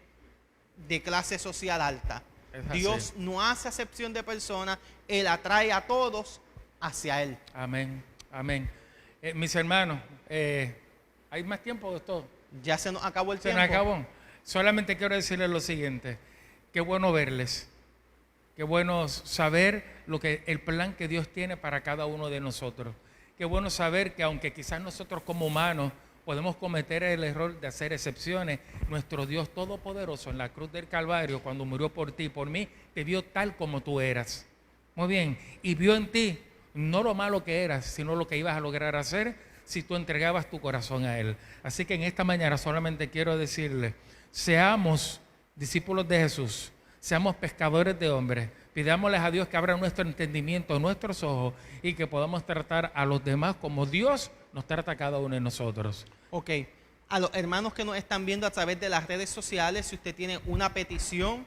de clase social alta. Es así. Dios no hace acepción de personas, Él atrae a todos hacia Él. Amén, amén. Mis hermanos, ¿hay más tiempo de esto? Ya se nos acabó el Se tiempo. nos acabó. Solamente quiero decirles lo siguiente. Qué bueno verles. Qué bueno saber el plan que Dios tiene para cada uno de nosotros. Qué bueno saber que aunque quizás nosotros como humanos podemos cometer el error de hacer excepciones, nuestro Dios Todopoderoso en la cruz del Calvario, cuando murió por ti y por mí, te vio tal como tú eras. Muy bien. Y vio en ti no lo malo que eras, sino lo que ibas a lograr hacer si tú entregabas tu corazón a Él. Así que en esta mañana solamente quiero decirle, seamos discípulos de Jesús, seamos pescadores de hombres, pidámosles a Dios que abra nuestro entendimiento, nuestros ojos y que podamos tratar a los demás como Dios nos trata a cada uno de nosotros. Ok, a los hermanos que nos están viendo a través de las redes sociales, si usted tiene una petición,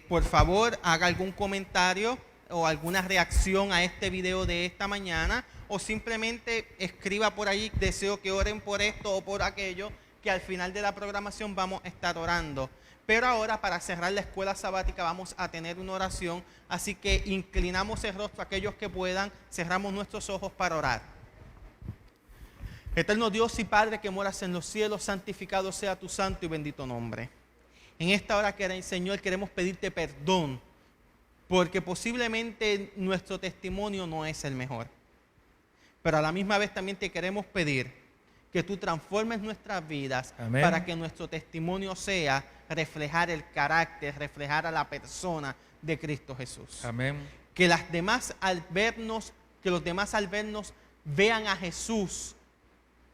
por favor haga algún comentario o alguna reacción a este video de esta mañana, o simplemente escriba por ahí, deseo que oren por esto o por aquello, que al final de la programación vamos a estar orando. Pero ahora, para cerrar la escuela sabática, vamos a tener una oración, así que inclinamos el rostro a aquellos que puedan, cerramos nuestros ojos para orar. Eterno Dios y Padre que moras en los cielos, santificado sea tu santo y bendito nombre. En esta hora, Señor, queremos pedirte perdón, porque posiblemente nuestro testimonio no es el mejor. Pero a la misma vez también te queremos pedir que tú transformes nuestras vidas. Amén. Para que nuestro testimonio sea reflejar el carácter, reflejar a la persona de Cristo Jesús. Amén. Que los demás al vernos vean a Jesús,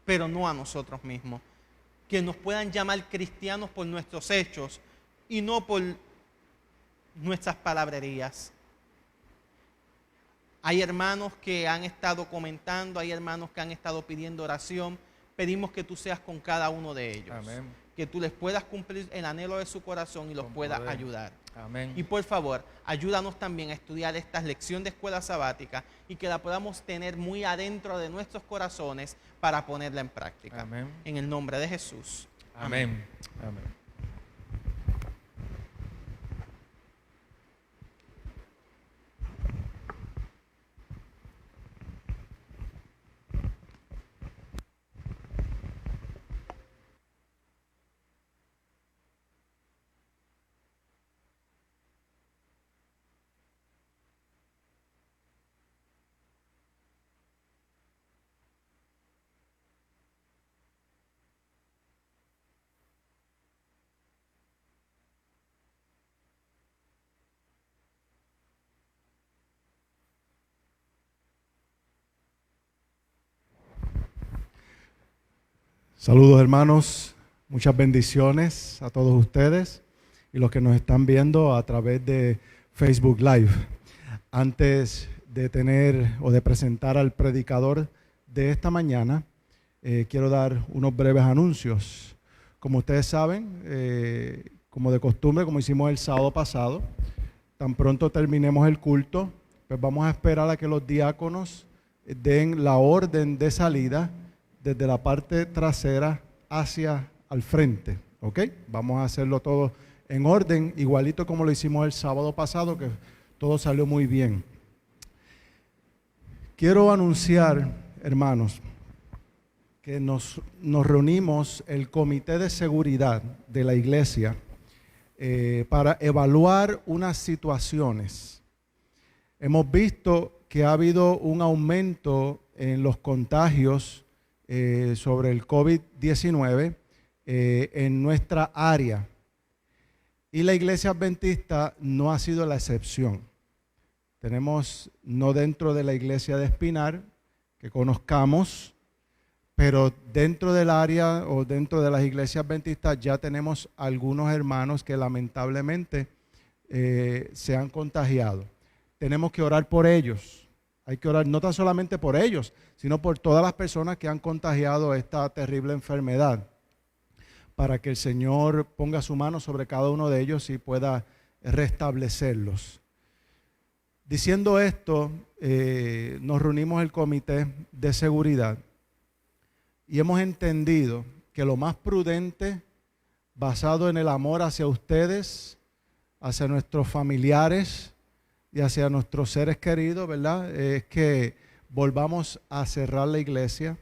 pero no a nosotros mismos. Que nos puedan llamar cristianos por nuestros hechos y no por nuestras palabrerías. Hay hermanos que han estado comentando, hay hermanos que han estado pidiendo oración. Pedimos que tú seas con cada uno de ellos. Amén. Que tú les puedas cumplir el anhelo de su corazón y los puedas ayudar. Amén. Y por favor, ayúdanos también a estudiar esta lección de escuela sabática y que la podamos tener muy adentro de nuestros corazones para ponerla en práctica. Amén. En el nombre de Jesús. Amén. Amén. Saludos hermanos, muchas bendiciones a todos ustedes y los que nos están viendo a través de Facebook Live. Antes de tener o de presentar al predicador de esta mañana, quiero dar unos breves anuncios. Como ustedes saben, como de costumbre, como hicimos el sábado pasado, tan pronto terminemos el culto, pues vamos a esperar a que los diáconos den la orden de salida desde la parte trasera hacia al frente, ¿ok? Vamos a hacerlo todo en orden, igualito como lo hicimos el sábado pasado, que todo salió muy bien. Quiero anunciar, hermanos, que nos reunimos el comité de seguridad de la iglesia para evaluar unas situaciones. Hemos visto que ha habido un aumento en los contagios sobre el COVID-19 en nuestra área. Y la iglesia adventista no ha sido la excepción. Tenemos, no dentro de la iglesia de Espinar, que conozcamos, pero dentro del área o dentro de las iglesias adventistas ya tenemos algunos hermanos que lamentablemente se han contagiado. Tenemos que orar por ellos. Hay que orar no tan solamente por ellos, sino por todas las personas que han contagiado esta terrible enfermedad, para que el Señor ponga su mano sobre cada uno de ellos y pueda restablecerlos. Diciendo esto, nos reunimos el comité de seguridad y hemos entendido que lo más prudente, basado en el amor hacia ustedes, hacia nuestros familiares y hacia nuestros seres queridos, ¿verdad?, es que volvamos a cerrar la iglesia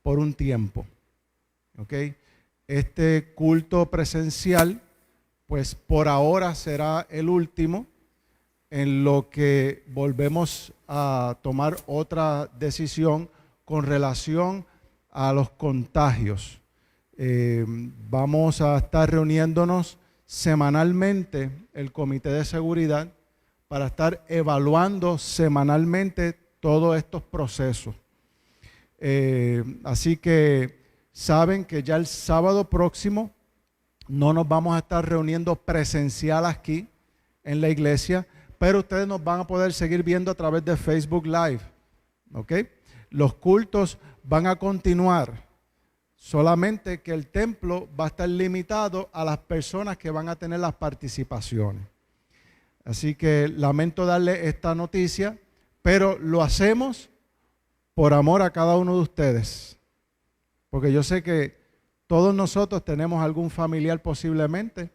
por un tiempo. ¿Ok? Este culto presencial, pues por ahora será el último, en lo que volvemos a tomar otra decisión con relación a los contagios. Vamos a estar reuniéndonos semanalmente el comité de seguridad para estar evaluando semanalmente todos estos procesos. Así que saben que ya el sábado próximo no nos vamos a estar reuniendo presencial aquí en la iglesia, pero ustedes nos van a poder seguir viendo a través de Facebook Live, ¿ok? Los cultos van a continuar, solamente que el templo va a estar limitado a las personas que van a tener las participaciones. Así que lamento darle esta noticia, pero lo hacemos por amor a cada uno de ustedes. Porque yo sé que todos nosotros tenemos algún familiar posiblemente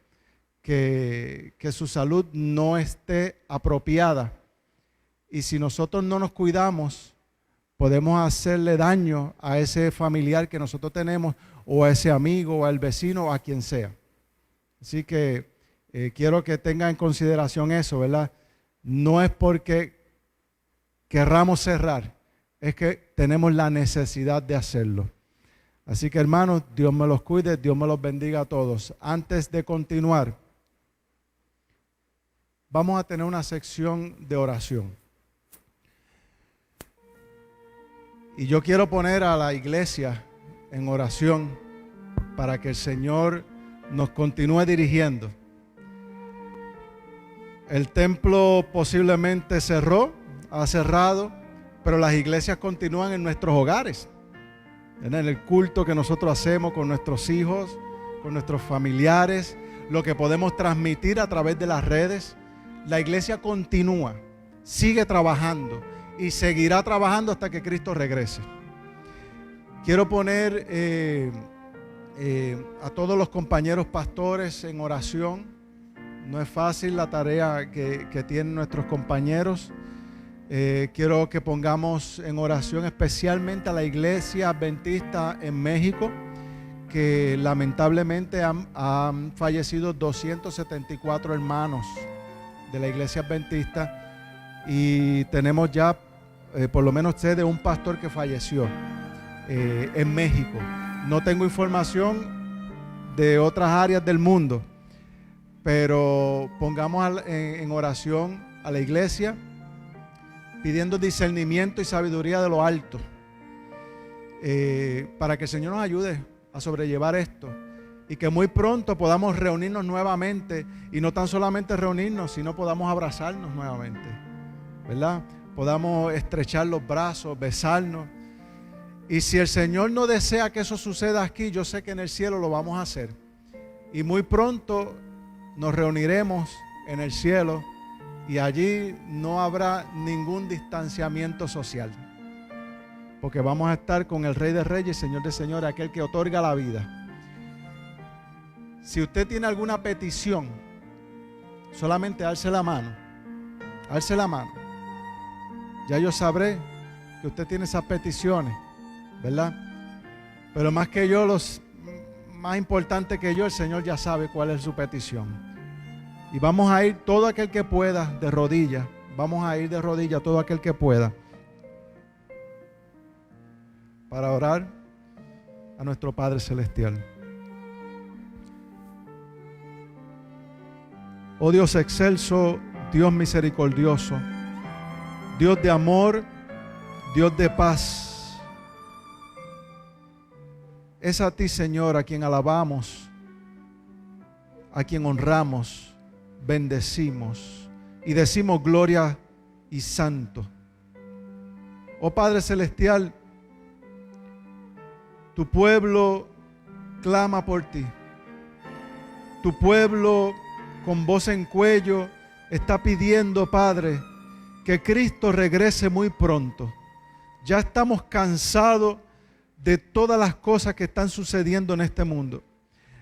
que su salud no esté apropiada. Y si nosotros no nos cuidamos, podemos hacerle daño a ese familiar que nosotros tenemos, o a ese amigo, o al vecino, o a quien sea. Así que quiero que tengan en consideración eso, ¿verdad? No es porque querramos cerrar, es que tenemos la necesidad de hacerlo. Así que, hermanos, Dios me los cuide, Dios me los bendiga a todos. Antes de continuar, vamos a tener una sección de oración. Y yo quiero poner a la iglesia en oración para que el Señor nos continúe dirigiendo. El templo posiblemente ha cerrado, pero las iglesias continúan en nuestros hogares. En el culto que nosotros hacemos con nuestros hijos, con nuestros familiares, lo que podemos transmitir a través de las redes. La iglesia continúa, sigue trabajando y seguirá trabajando hasta que Cristo regrese. Quiero poner a todos los compañeros pastores en oración. No es fácil la tarea que tienen nuestros compañeros. Quiero que pongamos en oración especialmente a la iglesia adventista en México, que lamentablemente han fallecido 274 hermanos de la iglesia adventista, y tenemos ya por lo menos sé de un pastor que falleció en México. No tengo información de otras áreas del mundo, pero pongamos en oración a la iglesia, pidiendo discernimiento y sabiduría de lo alto, para que el Señor nos ayude a sobrellevar esto y que muy pronto podamos reunirnos nuevamente, y no tan solamente reunirnos, sino podamos abrazarnos nuevamente. ¿verdad? Podamos estrechar los brazos, besarnos. Y si el Señor no desea que eso suceda aquí, yo sé que en el cielo lo vamos a hacer. Y muy pronto nos reuniremos en el cielo y allí no habrá ningún distanciamiento social. Porque vamos a estar con el Rey de Reyes y Señor de Señores, aquel que otorga la vida. Si usted tiene alguna petición, solamente alce la mano. Alce la mano. Ya yo sabré que usted tiene esas peticiones, ¿verdad? Pero más que yo, más importante que yo, el Señor ya sabe cuál es su petición. Y vamos a ir todo aquel que pueda de rodillas. Vamos a ir de rodillas todo aquel que pueda para orar a nuestro Padre Celestial. Oh Dios excelso, Dios misericordioso, Dios de amor, Dios de paz. Es a ti, Señor, a quien alabamos, a quien honramos, bendecimos y decimos gloria y santo. Oh Padre Celestial, tu pueblo clama por ti. Tu pueblo con voz en cuello está pidiendo, Padre, que Cristo regrese muy pronto. Ya estamos cansados de todas las cosas que están sucediendo en este mundo.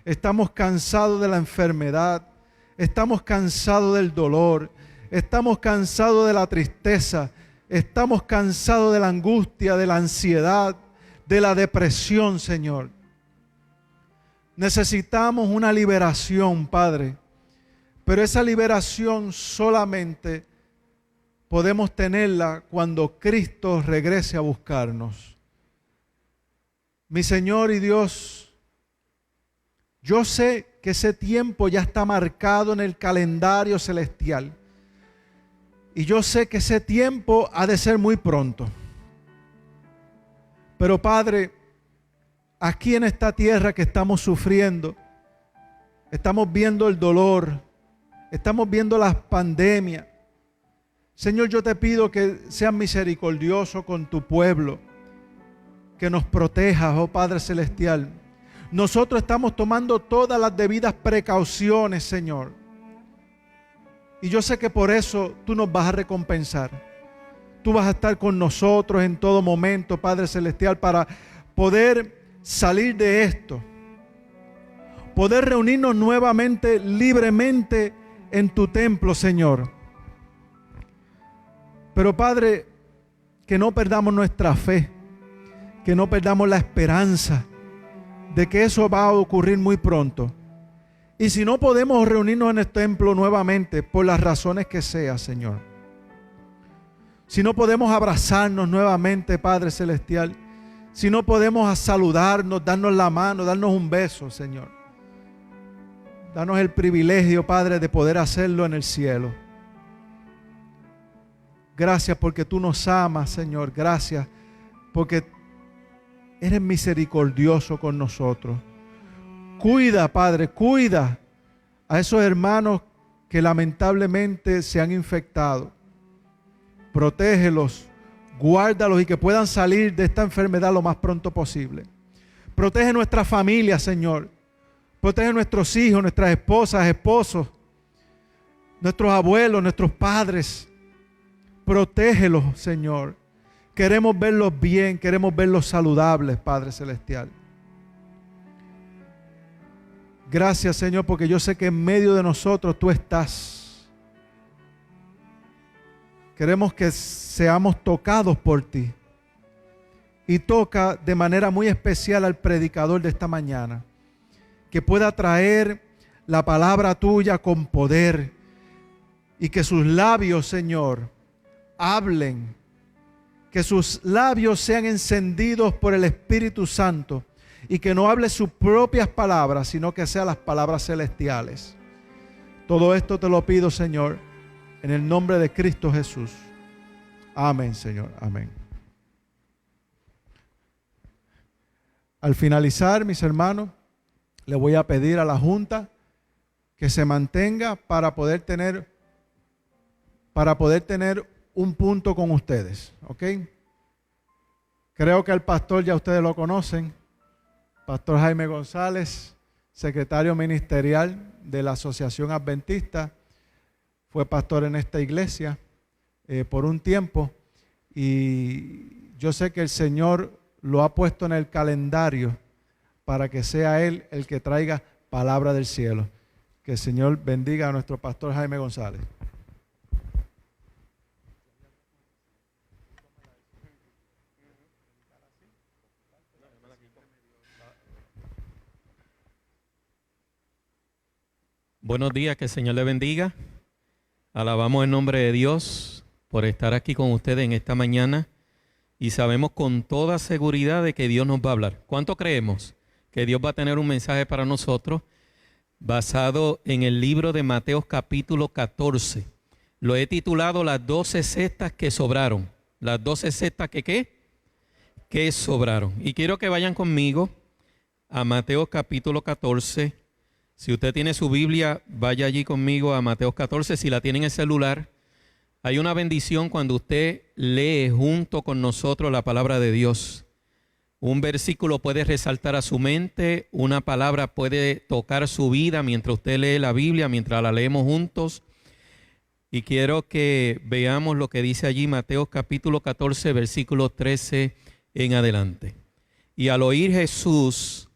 Estamos cansados de la enfermedad. Estamos cansados del dolor. Estamos cansados de la tristeza. Estamos cansados de la angustia, de la ansiedad, de la depresión, Señor. Necesitamos una liberación, Padre. Pero esa liberación solamente podemos tenerla cuando Cristo regrese a buscarnos. Mi Señor y Dios, yo sé que ese tiempo ya está marcado en el calendario celestial. Y yo sé que ese tiempo ha de ser muy pronto. Pero Padre, aquí en esta tierra que estamos sufriendo, estamos viendo el dolor, estamos viendo las pandemias. Señor, yo te pido que seas misericordioso con tu pueblo, que nos protejas, oh Padre Celestial. Nosotros estamos tomando todas las debidas precauciones, Señor. Y yo sé que por eso tú nos vas a recompensar. Tú vas a estar con nosotros en todo momento, Padre Celestial, para poder salir de esto. Poder reunirnos nuevamente, libremente en tu templo, Señor. Pero Padre, que no perdamos nuestra fe, que no perdamos la esperanza de que eso va a ocurrir muy pronto. Y si no podemos reunirnos en el templo nuevamente, por las razones que sea, Señor. Si no podemos abrazarnos nuevamente, Padre Celestial. Si no podemos saludarnos, darnos la mano, darnos un beso, Señor. Danos el privilegio, Padre, de poder hacerlo en el cielo. Gracias porque tú nos amas, Señor. Gracias porque eres misericordioso con nosotros. Cuida, Padre, cuida a esos hermanos que lamentablemente se han infectado. Protégelos, guárdalos y que puedan salir de esta enfermedad lo más pronto posible. Protege nuestra familia, Señor. Protege nuestros hijos, nuestras esposas, esposos, nuestros abuelos, nuestros padres. Protégelos, Señor. Queremos verlos bien, queremos verlos saludables, Padre Celestial. Gracias, Señor, porque yo sé que en medio de nosotros tú estás. Queremos que seamos tocados por ti. Y toca de manera muy especial al predicador de esta mañana. Que pueda traer la palabra tuya con poder. Y que sus labios, Señor, hablen. Que sus labios sean encendidos por el Espíritu Santo. Y que no hable sus propias palabras, sino que sean las palabras celestiales. Todo esto te lo pido, Señor, en el nombre de Cristo Jesús. Amén, Señor. Amén. Al finalizar, mis hermanos, le voy a pedir a la Junta que se mantenga para poder tener un punto con ustedes, ¿ok? Creo que el pastor ya ustedes lo conocen, Pastor Jaime González, secretario ministerial de la Asociación Adventista, fue pastor en esta iglesia por un tiempo y yo sé que el Señor lo ha puesto en el calendario para que sea Él el que traiga palabra del cielo. Que el Señor bendiga a nuestro pastor Jaime González. Buenos días, que el Señor le bendiga. Alabamos el nombre de Dios por estar aquí con ustedes en esta mañana y sabemos con toda seguridad de que Dios nos va a hablar. ¿Cuánto creemos que Dios va a tener un mensaje para nosotros basado en el libro de Mateo capítulo 14? Lo he titulado Las 12 cestas que sobraron. Las 12 cestas que ¿qué? Que sobraron. Y quiero que vayan conmigo a Mateo capítulo 14. Si usted tiene su Biblia, vaya allí conmigo a Mateo 14. Si la tiene en el celular, hay una bendición cuando usted lee junto con nosotros la palabra de Dios. Un versículo puede resaltar a su mente, una palabra puede tocar su vida mientras usted lee la Biblia, mientras la leemos juntos. Y quiero que veamos lo que dice allí Mateo capítulo 14, versículo 13 en adelante. Y al oír Jesús,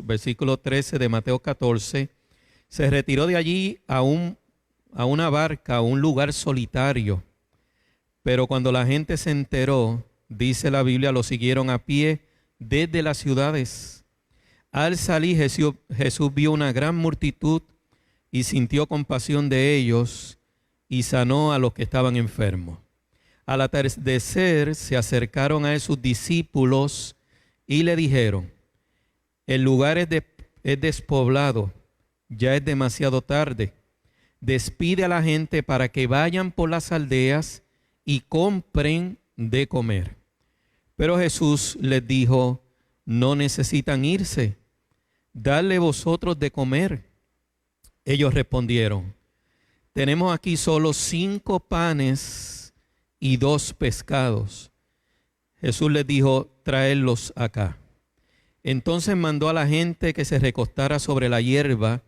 versículo 13 de Mateo 14, se retiró de allí a una barca, a un lugar solitario. Pero cuando la gente se enteró, dice la Biblia, lo siguieron a pie desde las ciudades. Al salir Jesús vio una gran multitud y sintió compasión de ellos y sanó a los que estaban enfermos. Al atardecer se acercaron a él sus discípulos y le dijeron: el lugar es despoblado, ya es demasiado tarde. Despide a la gente para que vayan por las aldeas y compren de comer. Pero Jesús les dijo: no necesitan irse, dadle vosotros de comer. Ellos respondieron: tenemos aquí solo 5 panes y 2 pescados. Jesús les dijo: traedlos acá. Entonces mandó a la gente que se recostara sobre la hierba,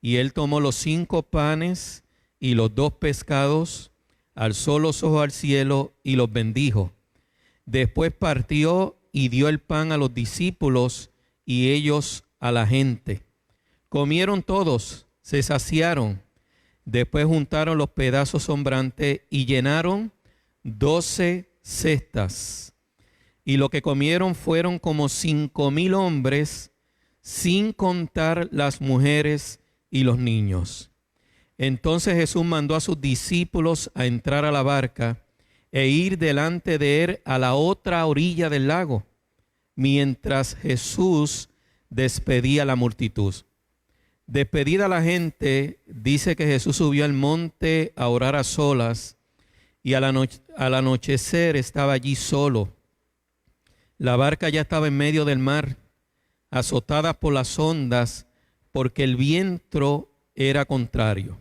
y él tomó los 5 panes y los 2 pescados, alzó los ojos al cielo y los bendijo. Después partió y dio el pan a los discípulos y ellos a la gente. Comieron todos, se saciaron. Después juntaron los pedazos sobrantes y llenaron 12 cestas. Y lo que comieron fueron como 5,000 hombres, sin contar las mujeres y los niños. Entonces Jesús mandó a sus discípulos a entrar a la barca e ir delante de él a la otra orilla del lago, mientras Jesús despedía a la multitud. Despedida la gente, dice que Jesús subió al monte a orar a solas, y al anochecer estaba allí solo. La barca ya estaba en medio del mar, azotada por las ondas, porque el viento era contrario.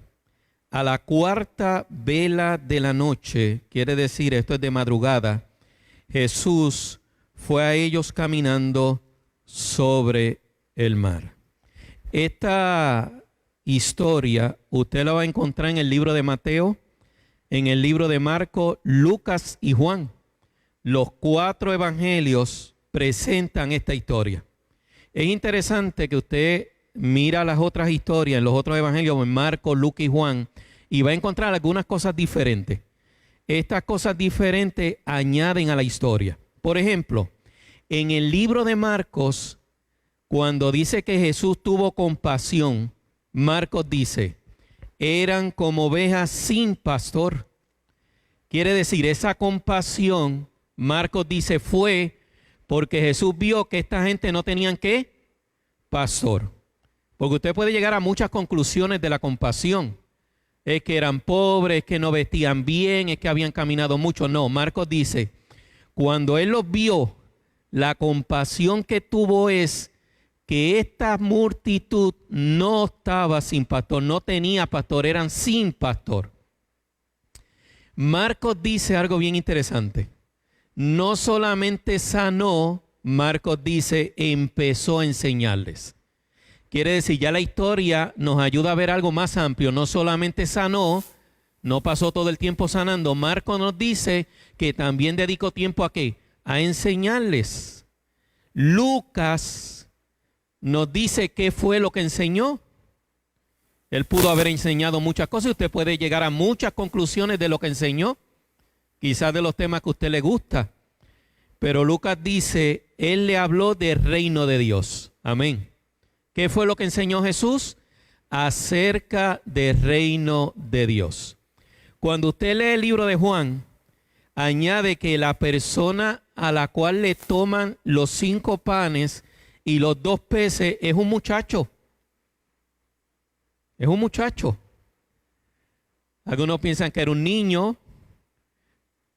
A la 4ª vela de la noche, quiere decir, esto es de madrugada, Jesús fue a ellos caminando sobre el mar. Esta historia usted la va a encontrar en el libro de Mateo, en el libro de Marcos, Lucas y Juan. Los 4 evangelios presentan esta historia. Es interesante que usted mira las otras historias en los otros evangelios, en Marcos, Lucas y Juan, y va a encontrar algunas cosas diferentes. Estas cosas diferentes añaden a la historia. Por ejemplo, en el libro de Marcos, cuando dice que Jesús tuvo compasión, Marcos dice: eran como ovejas sin pastor. Quiere decir, esa compasión, Marcos dice, fue porque Jesús vio que esta gente no tenían ¿qué? Pastor. Porque usted puede llegar a muchas conclusiones de la compasión. Es que eran pobres, es que no vestían bien, es que habían caminado mucho. No, Marcos dice, cuando él los vio, la compasión que tuvo es que esta multitud no estaba sin pastor, no tenía pastor, eran sin pastor. Marcos dice algo bien interesante. No solamente sanó, Marcos dice, empezó a enseñarles. Quiere decir, ya la historia nos ayuda a ver algo más amplio. No solamente sanó, no pasó todo el tiempo sanando. Marcos nos dice que también dedicó tiempo ¿a qué? A enseñarles. Lucas nos dice qué fue lo que enseñó. Él pudo haber enseñado muchas cosas. Usted puede llegar a muchas conclusiones de lo que enseñó. Quizás de los temas que a usted le gusta. Pero Lucas dice, él le habló del reino de Dios. Amén. ¿Qué fue lo que enseñó Jesús? Acerca del reino de Dios. Cuando usted lee el libro de Juan, añade que la persona a la cual le toman los 5 panes y los 2 peces es un muchacho. Es un muchacho. Algunos piensan que era un niño,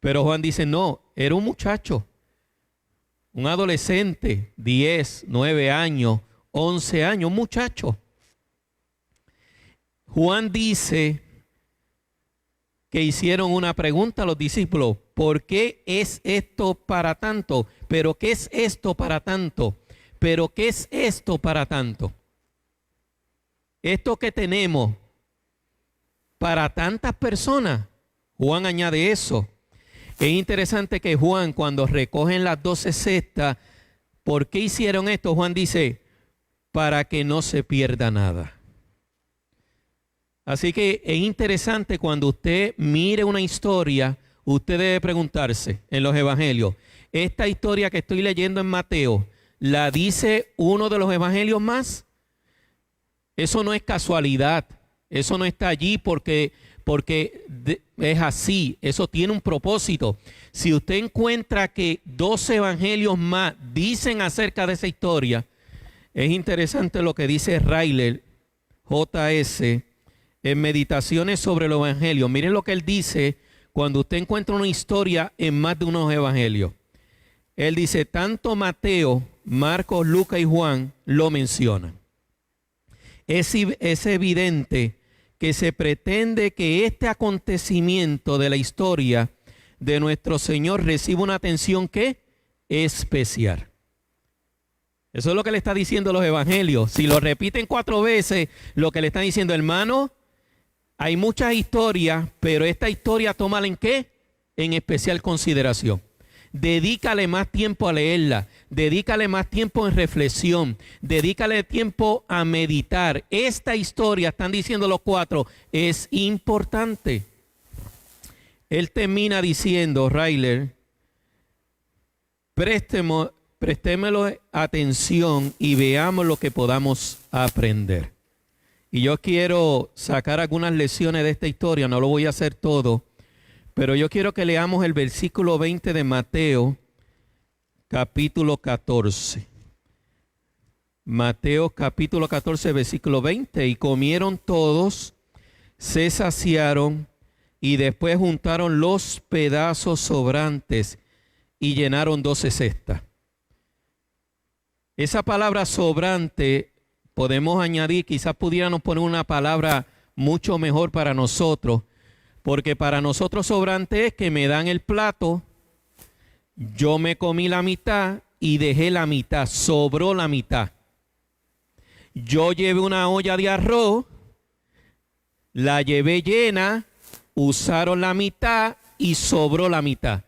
pero Juan dice no, era un muchacho. Un adolescente, 10, 9 años, 11 años, un muchacho. Juan dice que hicieron una pregunta a los discípulos. ¿Por qué es esto para tanto? ¿Pero qué es esto para tanto? ¿Pero qué es esto para tanto? Esto que tenemos para tantas personas, Juan añade eso. Es interesante que Juan, cuando recogen las 12 cestas, ¿por qué hicieron esto? Juan dice, para que no se pierda nada. Así que es interesante cuando usted mire una historia, usted debe preguntarse en los evangelios, esta historia que estoy leyendo en Mateo, ¿la dice uno de los evangelios más? Eso no es casualidad, eso no está allí porque es así, eso tiene un propósito. Si usted encuentra que 2 evangelios más dicen acerca de esa historia, es interesante lo que dice Ryler, J.S., en Meditaciones sobre el Evangelio. Miren lo que él dice cuando usted encuentra una historia en más de unos evangelios. Él dice, tanto Mateo, Marcos, Lucas y Juan lo mencionan. Es evidente que se pretende que este acontecimiento de la historia de nuestro Señor reciba una atención ¿qué? Especial. Eso es lo que le está diciendo los evangelios. Si lo repiten 4 veces, lo que le están diciendo, hermano, hay muchas historias, pero esta historia tómala en ¿qué? En especial consideración. Dedícale más tiempo a leerla, dedícale más tiempo en reflexión, dedícale tiempo a meditar. Esta historia, están diciendo los 4, es importante. Él termina diciendo, Ryler, prestémoslo atención y veamos lo que podamos aprender. Y yo quiero sacar algunas lecciones de esta historia, no lo voy a hacer todo, pero yo quiero que leamos el versículo 20 de Mateo, capítulo 14. Mateo capítulo 14, versículo 20. Y comieron todos, se saciaron y después juntaron los pedazos sobrantes y llenaron 12 cestas. Esa palabra sobrante podemos añadir, quizás pudiéramos poner una palabra mucho mejor para nosotros, porque para nosotros sobrante es que me dan el plato, yo me comí la mitad y dejé la mitad, sobró la mitad. Yo llevé una olla de arroz, la llevé llena, usaron la mitad y sobró la mitad.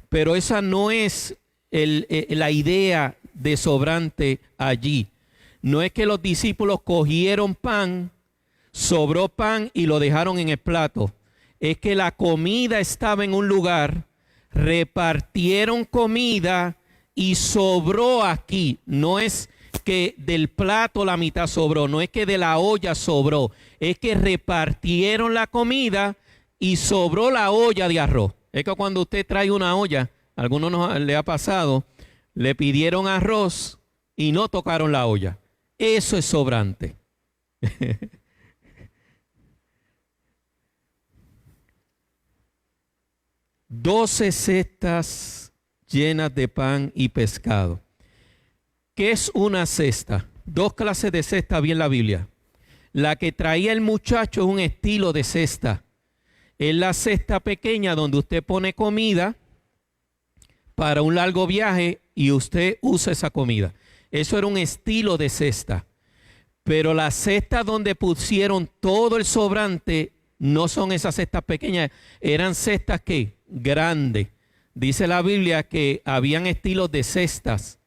Pero esa no es la idea de sobrante allí. No es que los discípulos cogieron pan, sobró pan y lo dejaron en el plato. Es que la comida estaba en un lugar, repartieron comida y sobró aquí. No es que del plato la mitad sobró, no es que de la olla sobró, es que repartieron la comida y sobró la olla de arroz. Es que cuando usted trae una olla, a algunos le ha pasado, le pidieron arroz y no tocaron la olla. Eso es sobrante. 12 cestas llenas de pan y pescado. ¿Qué es una cesta? 2 clases de cesta había en la Biblia. La que traía el muchacho es un estilo de cesta. es la cesta pequeña donde usted pone comida para un largo viaje y usted usa esa comida. Eso era un estilo de cesta. Pero las cestas donde pusieron todo el sobrante no son esas cestas pequeñas, eran cestas que grandes. Dice la Biblia que habían estilos de cestas.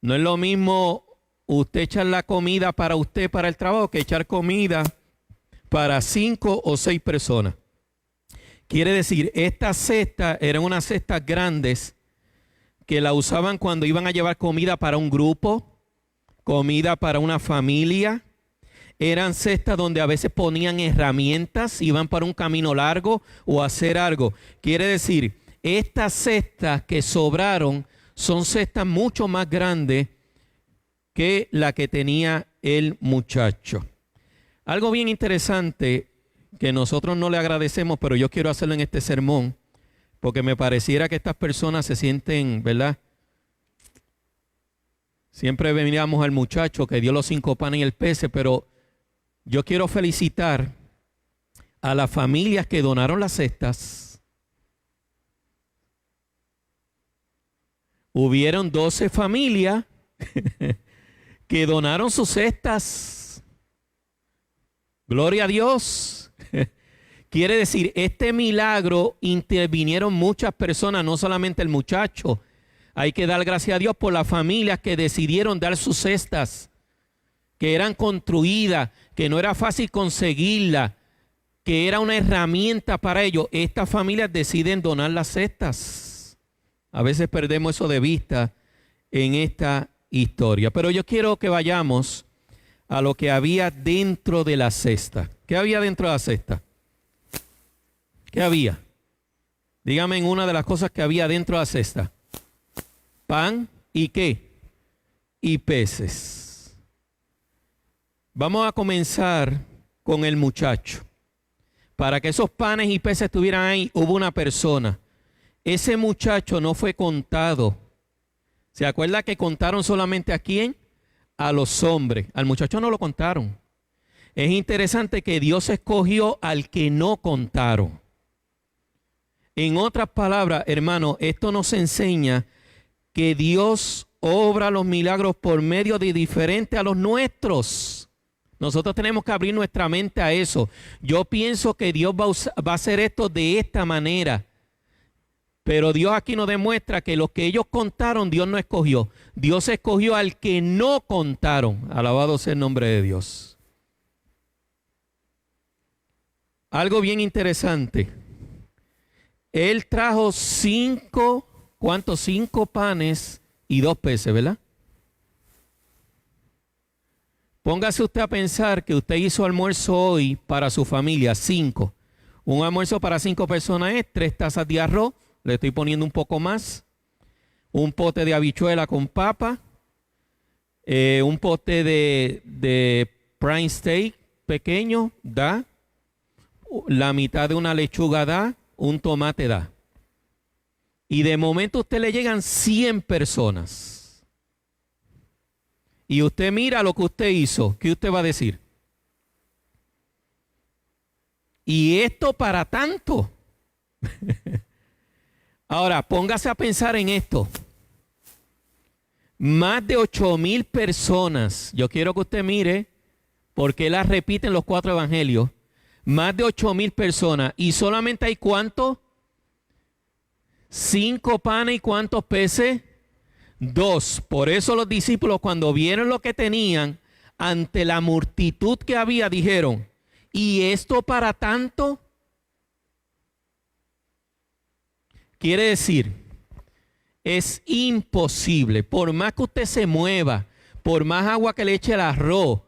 No es lo mismo usted echar la comida para usted, para el trabajo, que echar comida para 5 o 6 personas. Quiere decir, estas cestas eran unas cestas grandes que la usaban cuando iban a llevar comida para un grupo, comida para una familia. Eran cestas donde a veces ponían herramientas, iban para un camino largo o a hacer algo. Quiere decir, estas cestas que sobraron son cestas mucho más grandes que la que tenía el muchacho. Algo bien interesante que nosotros no le agradecemos, pero yo quiero hacerlo en este sermón, porque me pareciera que estas personas se sienten, ¿verdad? Siempre veníamos al muchacho que dio los 5 panes y el pez, pero yo quiero felicitar a las familias que donaron las cestas. Hubieron 12 familias que donaron sus cestas. Gloria a Dios. Quiere decir, este milagro intervinieron muchas personas, no solamente el muchacho. Hay que dar gracias a Dios por las familias que decidieron dar sus cestas, que eran construidas, que no era fácil conseguirlas, que era una herramienta para ellos. Estas familias deciden donar las cestas. A veces perdemos eso de vista en esta historia. Pero yo quiero que vayamos a lo que había dentro de la cesta. ¿Qué había dentro de la cesta? ¿Qué había? Dígame en una de las cosas que había dentro de la cesta. Pan y ¿qué? Y peces. Vamos a comenzar con el muchacho. Para que esos panes y peces estuvieran ahí, hubo una persona. Ese muchacho no fue contado. ¿Se acuerda que contaron solamente a quién? A los hombres. Al muchacho no lo contaron. Es interesante que Dios escogió al que no contaron. En otras palabras, hermano, esto nos enseña que Dios obra los milagros por medio de diferentes a los nuestros. Nosotros tenemos que abrir nuestra mente a eso. Yo pienso que Dios va a hacer esto de esta manera. Pero Dios aquí nos demuestra que los que ellos contaron, Dios no escogió. Dios escogió al que no contaron. Alabado sea el nombre de Dios. Algo bien interesante. Él trajo 5, ¿cuántos? 5 panes y 2 peces, ¿verdad? Póngase usted a pensar que usted hizo almuerzo hoy para su familia, 5. Un almuerzo para 5 personas es 3 tazas de arroz, le estoy poniendo un poco más, un pote de habichuela con papa, un pote de prime steak pequeño, da, la mitad de una lechuga da, un tomate da. Y de momento a usted le llegan 100 personas. Y usted mira lo que usted hizo. ¿Qué usted va a decir? Y esto para tanto. Ahora, póngase a pensar en esto. Más de 8,000 personas. Yo quiero que usted mire, porque las repiten los 4 evangelios. Más de 8,000 personas. ¿Y solamente hay cuántos? 5 panes y ¿cuántos peces? 2. Por eso los discípulos, cuando vieron lo que tenían, ante la multitud que había, dijeron, ¿y esto para tanto? Quiere decir, es imposible, por más que usted se mueva, por más agua que le eche el arroz,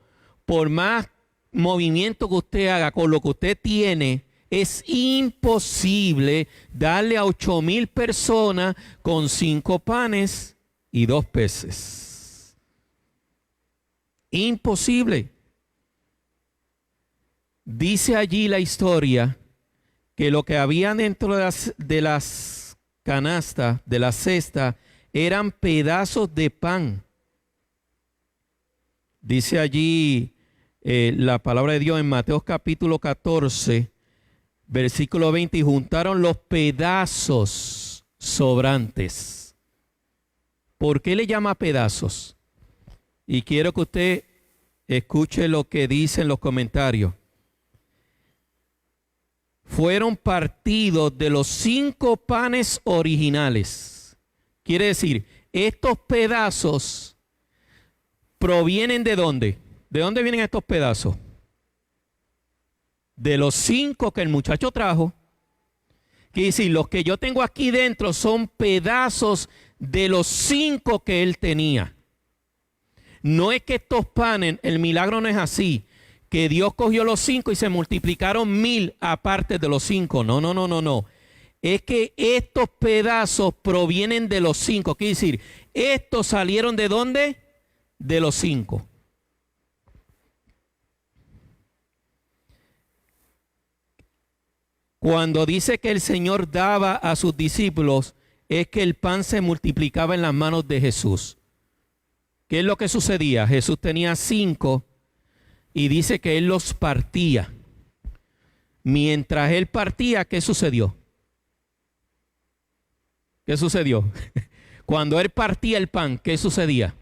por más movimiento que usted haga con lo que usted tiene, es imposible darle a 8,000 personas con 5 panes y 2 peces. Imposible. Dice allí la historia que lo que había dentro de las canastas, de la cesta, eran pedazos de pan. Dice allí la palabra de Dios en Mateo capítulo 14, Versículo 20, y juntaron los pedazos sobrantes. ¿Por qué le llama pedazos? Y quiero que usted escuche lo que dicen los comentarios. Fueron partidos de los 5 panes originales. Quiere decir, estos pedazos provienen ¿de dónde? ¿De dónde vienen estos pedazos? De los 5 que el muchacho trajo. Quiere decir, los que yo tengo aquí dentro son pedazos de los 5 que él tenía. No es que estos panes, el milagro no es así, que Dios cogió los 5 y se multiplicaron 1000 aparte de los 5. No, no, no, no, no. Es que estos pedazos provienen de los 5. Quiere decir, estos salieron ¿de dónde? De los 5. Cuando dice que el Señor daba a sus discípulos, es que el pan se multiplicaba en las manos de Jesús. ¿Qué es lo que sucedía? Jesús tenía 5 y dice que él los partía. Mientras él partía, ¿qué sucedió? ¿Qué sucedió? Cuando él partía el pan, ¿qué sucedía?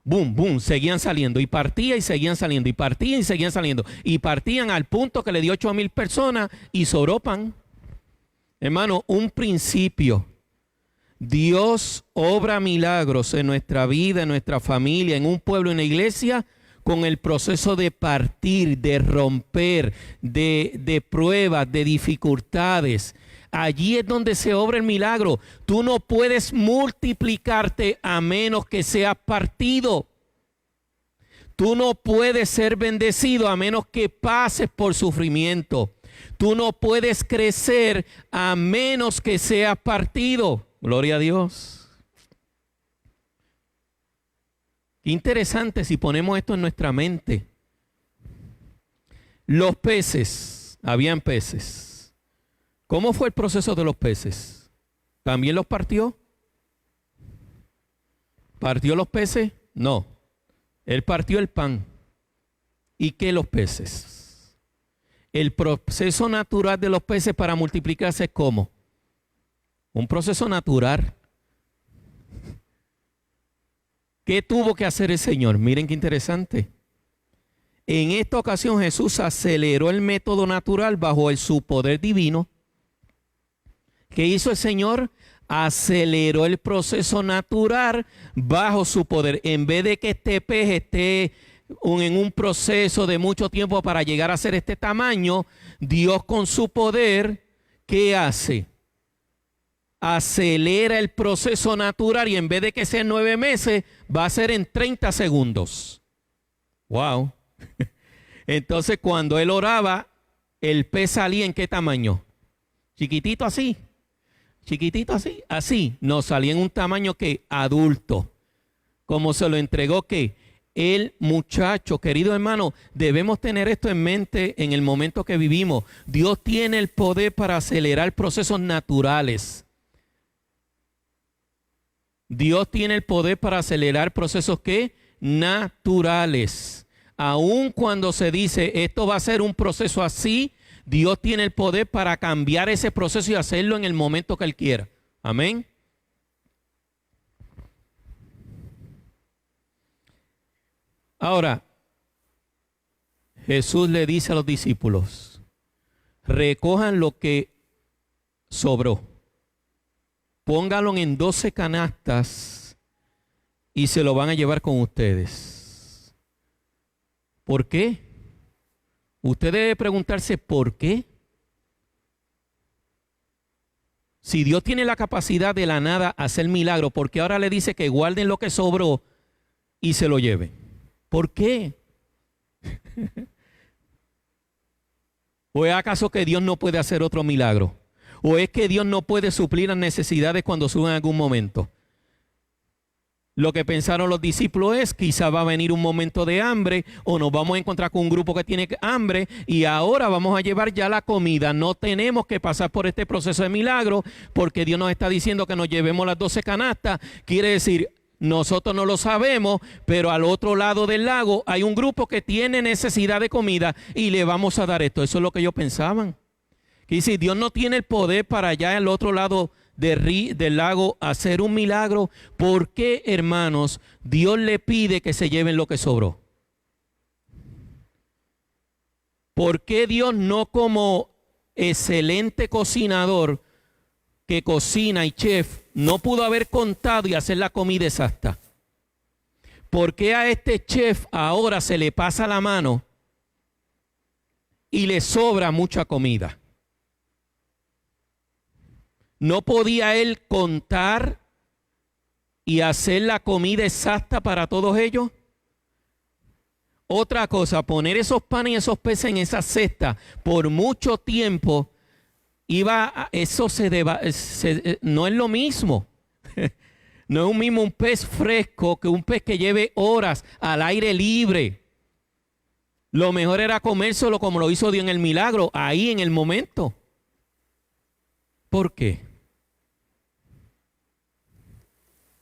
Boom, boom, seguían saliendo y partía y seguían saliendo y partían y seguían saliendo y partían al punto que le dio 8,000 personas y sobró pan. Hermano, un principio. Dios obra milagros en nuestra vida, en nuestra familia, en un pueblo, en la iglesia, con el proceso de partir, de romper, de pruebas, de dificultades. Allí es donde se obra el milagro. Tú no puedes multiplicarte a menos que seas partido. Tú no puedes ser bendecido a menos que pases por sufrimiento. Tú no puedes crecer a menos que seas partido. Gloria a Dios. Qué interesante si ponemos esto en nuestra mente. Los peces, habían peces. ¿Cómo fue el proceso de los peces? ¿También los partió? ¿Partió los peces? No. Él partió el pan. ¿Y qué los peces? El proceso natural de los peces para multiplicarse es ¿cómo? Un proceso natural. ¿Qué tuvo que hacer el Señor? Miren qué interesante. En esta ocasión Jesús aceleró el método natural bajo su poder divino. ¿Qué hizo el Señor? Aceleró el proceso natural bajo su poder. En vez de que este pez esté en un proceso de mucho tiempo para llegar a ser este tamaño, Dios con su poder, ¿qué hace? Acelera el proceso natural y en vez de que sea en 9 meses, va a ser en 30 segundos. ¡Wow! Entonces cuando él oraba, el pez salía ¿en qué tamaño? Chiquitito así. Chiquitito así, así, no, salía en un tamaño que adulto, como se lo entregó que el muchacho. Querido hermano, debemos tener esto en mente en el momento que vivimos. Dios tiene el poder para acelerar procesos naturales. Dios tiene el poder para acelerar procesos ¿qué? Naturales. Aun cuando se dice esto va a ser un proceso así, Dios tiene el poder para cambiar ese proceso y hacerlo en el momento que Él quiera. Amén. Ahora, Jesús le dice a los discípulos, recojan lo que sobró, pónganlo en 12 canastas y se lo van a llevar con ustedes. ¿Por qué? Usted debe preguntarse ¿por qué? Si Dios tiene la capacidad de la nada hacer milagro, ¿por qué ahora le dice que guarden lo que sobró y se lo lleven? ¿Por qué? ¿O es acaso que Dios no puede hacer otro milagro? ¿O es que Dios no puede suplir las necesidades cuando suban en algún momento? Lo que pensaron los discípulos es, quizá va a venir un momento de hambre o nos vamos a encontrar con un grupo que tiene hambre y ahora vamos a llevar ya la comida. No tenemos que pasar por este proceso de milagro porque Dios nos está diciendo que nos llevemos las 12 canastas. Quiere decir, Nosotros no lo sabemos, pero al otro lado del lago hay un grupo que tiene necesidad de comida y le vamos a dar esto. Eso es lo que ellos pensaban. Y si Dios no tiene el poder para allá al otro lado del lago hacer un milagro, ¿por qué, hermanos, Dios le pide que se lleven lo que sobró? ¿Por qué Dios no, como excelente cocinador que cocina y chef, no pudo haber contado y hacer la comida exacta? ¿Por qué a este chef ahora se le pasa la mano y le sobra mucha comida? ¿No podía él contar y hacer la comida exacta para todos ellos? Otra cosa, poner esos panes y esos peces en esa cesta por mucho tiempo, no es lo mismo. No es lo mismo un pez fresco que un pez que lleve horas al aire libre. Lo mejor era comérselo como lo hizo Dios en el milagro, ahí en el momento. ¿Por qué?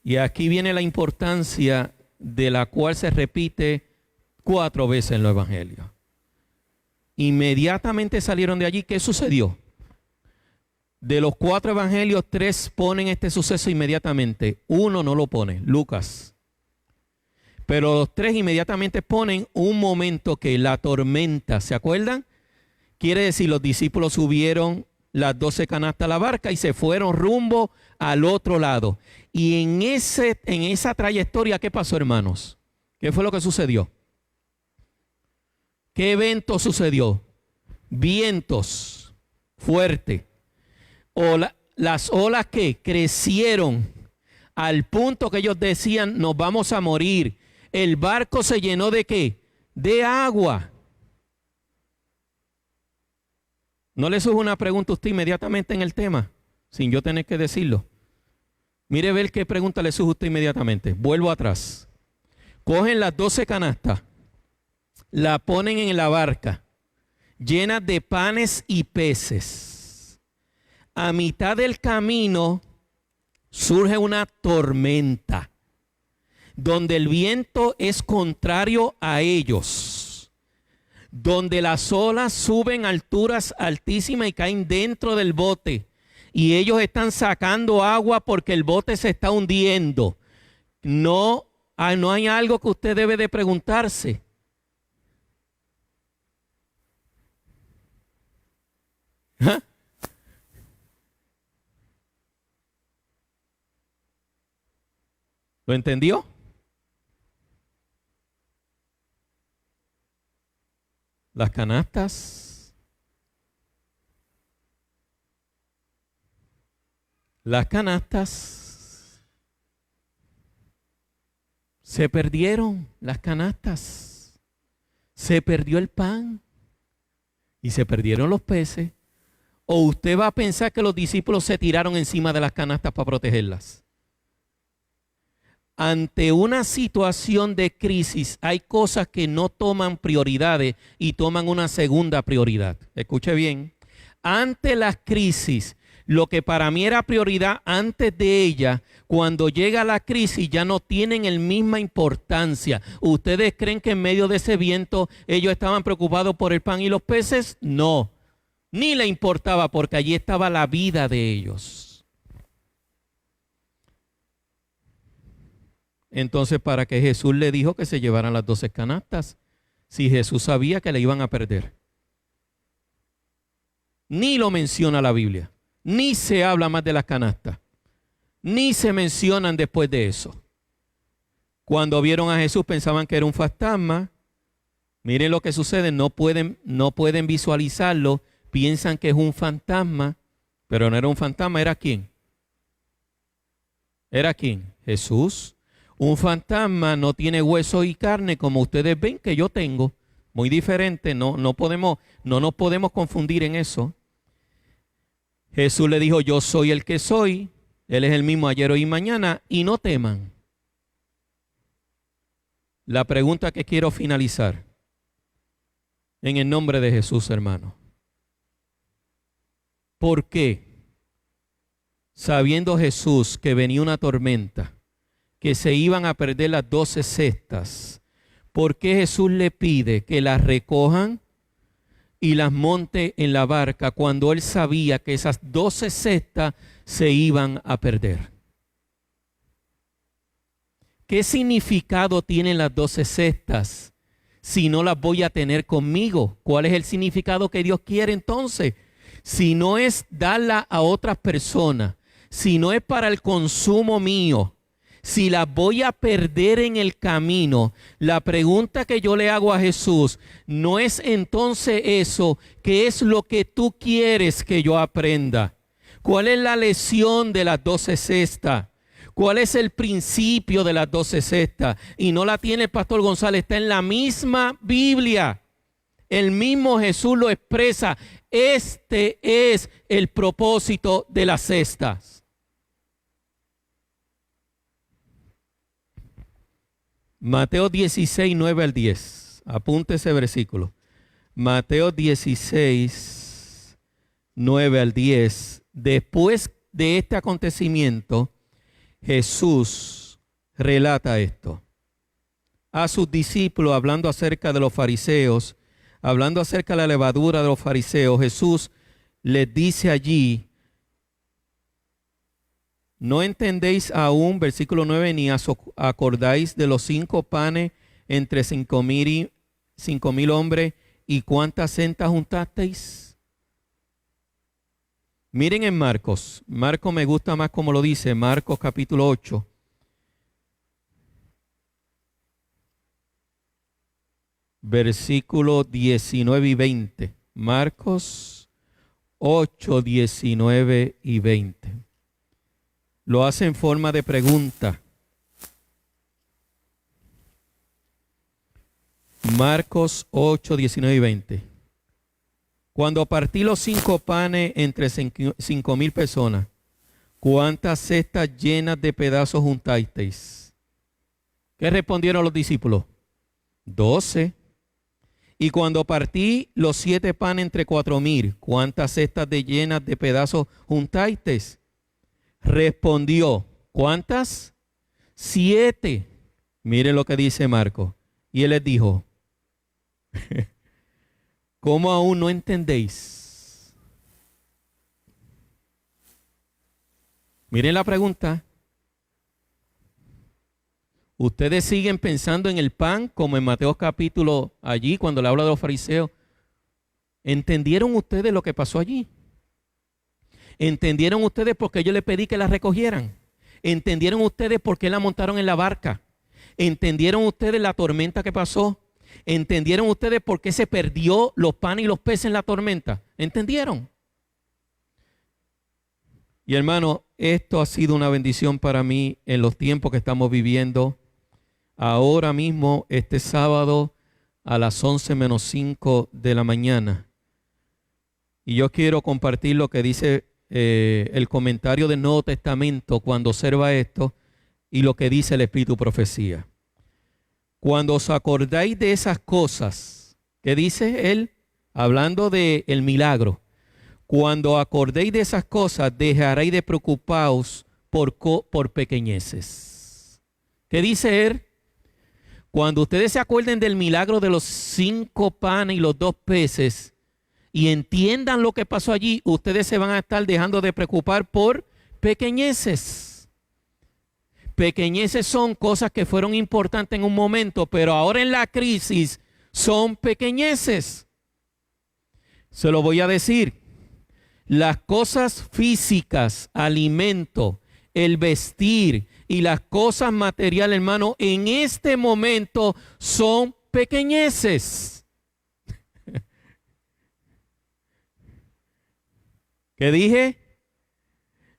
Y aquí viene la importancia de la cual se repite 4 veces en los evangelios. Inmediatamente salieron de allí. ¿Qué sucedió? De los 4 evangelios, 3 ponen este suceso inmediatamente. 1 no lo pone, Lucas. Pero los 3 inmediatamente ponen un momento que la tormenta, ¿se acuerdan? Quiere decir, los discípulos subieron las 12 canastas a la barca y se fueron rumbo al otro lado. Y en esa trayectoria, ¿qué pasó, hermanos? ¿Qué fue lo que sucedió? ¿Qué evento sucedió? Vientos fuertes. Las olas que crecieron al punto que ellos decían, nos vamos a morir. El barco se llenó ¿de qué? De agua. ¿No le surge una pregunta a usted inmediatamente en el tema? Sin yo tener que decirlo. Mire ver qué pregunta le surge a usted inmediatamente. Vuelvo atrás. Cogen las 12 canastas, la ponen en la barca, llenas de panes y peces. A mitad del camino surge una tormenta, donde el viento es contrario a ellos, donde las olas suben a alturas altísimas y caen dentro del bote, y ellos están sacando agua porque el bote se está hundiendo. No hay algo que usted debe de preguntarse. ¿Ah? ¿Lo entendió? Las canastas. Las canastas. Se perdieron las canastas. Se perdió el pan. Y se perdieron los peces. ¿O usted va a pensar que los discípulos se tiraron encima de las canastas para protegerlas? Ante una situación de crisis hay cosas que no toman prioridades y toman una segunda prioridad. Escuche bien. Ante las crisis, lo que para mí era prioridad antes de ella, cuando llega la crisis ya no tienen la misma importancia. ¿Ustedes creen que en medio de ese viento ellos estaban preocupados por el pan y los peces? No, ni le importaba porque allí estaba la vida de ellos. Entonces, ¿para qué Jesús le dijo que se llevaran las 12 canastas? Si Jesús sabía que le iban a perder. Ni lo menciona la Biblia. Ni se habla más de las canastas. Ni se mencionan después de eso. Cuando vieron a Jesús pensaban que era un fantasma. Miren lo que sucede. No pueden visualizarlo. Piensan que es un fantasma. Pero no era un fantasma. ¿Era quién? ¿Era quién? Jesús. Un fantasma no tiene hueso y carne como ustedes ven que yo tengo. Muy diferente, no nos podemos confundir en eso. Jesús le dijo, yo soy el que soy. Él es el mismo ayer, hoy y mañana. Y no teman. La pregunta que quiero finalizar. En el nombre de Jesús, hermano. ¿Por qué? Sabiendo Jesús que venía una tormenta, que se iban a perder las 12 cestas, ¿por qué Jesús le pide que las recojan y las monte en la barca cuando él sabía que esas 12 cestas se iban a perder? ¿Qué significado tienen las 12 cestas si no las voy a tener conmigo? ¿Cuál es el significado que Dios quiere entonces? Si no es darla a otras personas, si no es para el consumo mío, si las voy a perder en el camino, la pregunta que yo le hago a Jesús, no es entonces eso, ¿qué es lo que tú quieres que yo aprenda? ¿Cuál es la lección de las 12 cestas? ¿Cuál es el principio de las 12 cestas? Y no la tiene el pastor González, está en la misma Biblia. El mismo Jesús lo expresa. Este es el propósito de las cestas. Mateo 16, 9 al 10. Apunte ese versículo. Mateo 16, 9 al 10. Después de este acontecimiento, Jesús relata esto a sus discípulos, hablando acerca de los fariseos, hablando acerca de la levadura de los fariseos. Jesús les dice allí: ¿no entendéis aún, versículo 9, ni acordáis de los 5 panes entre 5,000 hombres y cuántas cestas juntasteis? Miren en Marcos. Marcos me gusta más como lo dice. Marcos capítulo 8. Versículo 19 y 20. Marcos 8, 19 y 20. Lo hace en forma de pregunta. Marcos 8, 19 y 20. Cuando partí los 5 panes entre 5,000 personas, ¿cuántas cestas llenas de pedazos juntasteis? ¿Qué respondieron los discípulos? 12. Y cuando partí los 7 panes entre 4,000, ¿cuántas cestas llenas de pedazos juntasteis? Respondió, ¿cuántas? 7. Mire lo que dice Marcos. Y él les dijo, ¿cómo aún no entendéis? Miren la pregunta. ¿Ustedes siguen pensando en el pan como en Mateo capítulo allí cuando le habla de los fariseos? ¿Entendieron ustedes lo que pasó allí? ¿Entendieron ustedes por qué yo les pedí que la recogieran? ¿Entendieron ustedes por qué la montaron en la barca? ¿Entendieron ustedes la tormenta que pasó? ¿Entendieron ustedes por qué se perdió los panes y los peces en la tormenta? ¿Entendieron? Y hermano, esto ha sido una bendición para mí en los tiempos que estamos viviendo. Ahora mismo, este sábado, a las 11:05 de la mañana. Y yo quiero compartir lo que dice el comentario del Nuevo Testamento cuando observa esto y lo que dice el Espíritu Profecía. Cuando os acordáis de esas cosas, ¿qué dice él? Hablando del milagro. Cuando acordéis de esas cosas, dejaréis de preocuparos por pequeñeces. ¿Qué dice él? Cuando ustedes se acuerden del milagro de los 5 panes y los 2 peces y entiendan lo que pasó allí, ustedes se van a estar dejando de preocupar por pequeñeces. Pequeñeces son cosas que fueron importantes en un momento, pero ahora en la crisis son pequeñeces. Se lo voy a decir. Las cosas físicas, alimento, el vestir y las cosas materiales, hermano, en este momento son pequeñeces. ¿Qué dije?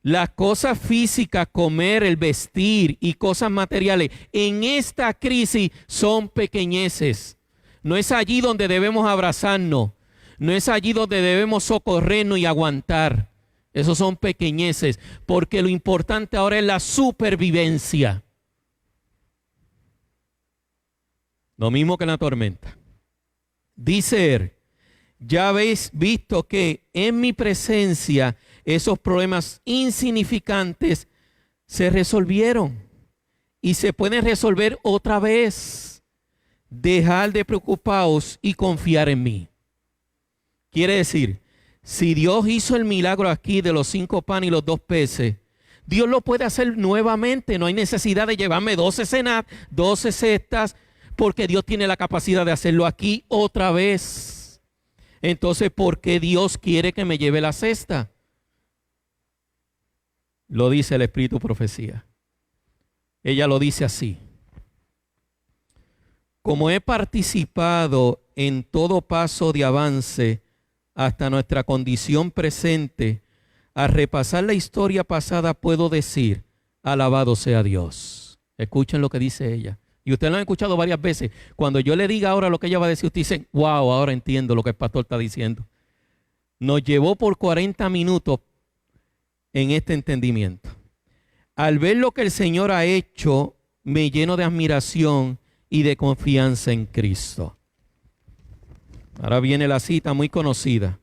Las cosas físicas, comer, el vestir y cosas materiales, en esta crisis son pequeñeces. No es allí donde debemos abrazarnos. No es allí donde debemos socorrernos y aguantar. Esos son pequeñeces, porque lo importante ahora es la supervivencia. Lo mismo que en la tormenta. Dice él, ya habéis visto que en mi presencia esos problemas insignificantes se resolvieron. y se pueden resolver otra vez. Dejar de preocuparos y confiar en mí. Quiere decir, si Dios hizo el milagro aquí de los 5 panes y los 2 peces, Dios lo puede hacer nuevamente. No hay necesidad de llevarme 12 cestas, porque Dios tiene la capacidad de hacerlo aquí otra vez. Entonces, ¿por qué Dios quiere que me lleve la cesta? Lo dice el Espíritu Profecía. Ella lo dice así: como he participado en todo paso de avance hasta nuestra condición presente, al repasar la historia pasada puedo decir, alabado sea Dios. Escuchen lo que dice ella. Y ustedes lo han escuchado varias veces. Cuando yo le diga ahora lo que ella va a decir, ustedes dicen, wow, ahora entiendo lo que el pastor está diciendo. Nos llevó por 40 minutos en este entendimiento. Al ver lo que el Señor ha hecho, me lleno de admiración y de confianza en Cristo. Ahora viene la cita muy conocida.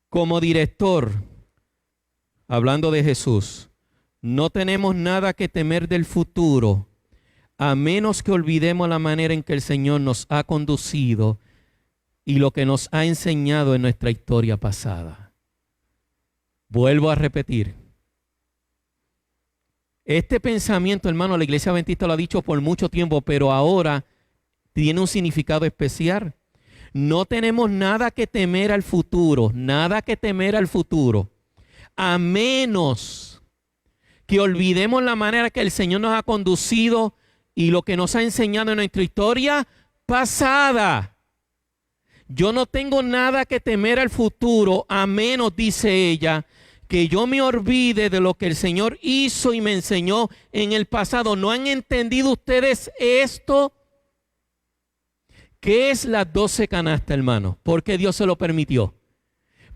Como director, hablando de Jesús, no tenemos nada que temer del futuro, a menos que olvidemos la manera en que el Señor nos ha conducido y lo que nos ha enseñado en nuestra historia pasada. Vuelvo a repetir. Este pensamiento, hermano, la Iglesia Adventista lo ha dicho por mucho tiempo, pero ahora tiene un significado especial. No tenemos nada que temer al futuro, a menos que olvidemos la manera que el Señor nos ha conducido y lo que nos ha enseñado en nuestra historia pasada. Yo no tengo nada que temer al futuro, a menos, dice ella, que yo me olvide de lo que el Señor hizo y me enseñó en el pasado. ¿No han entendido ustedes esto? ¿Qué es las 12 canastas, hermano? ¿Por qué Dios se lo permitió?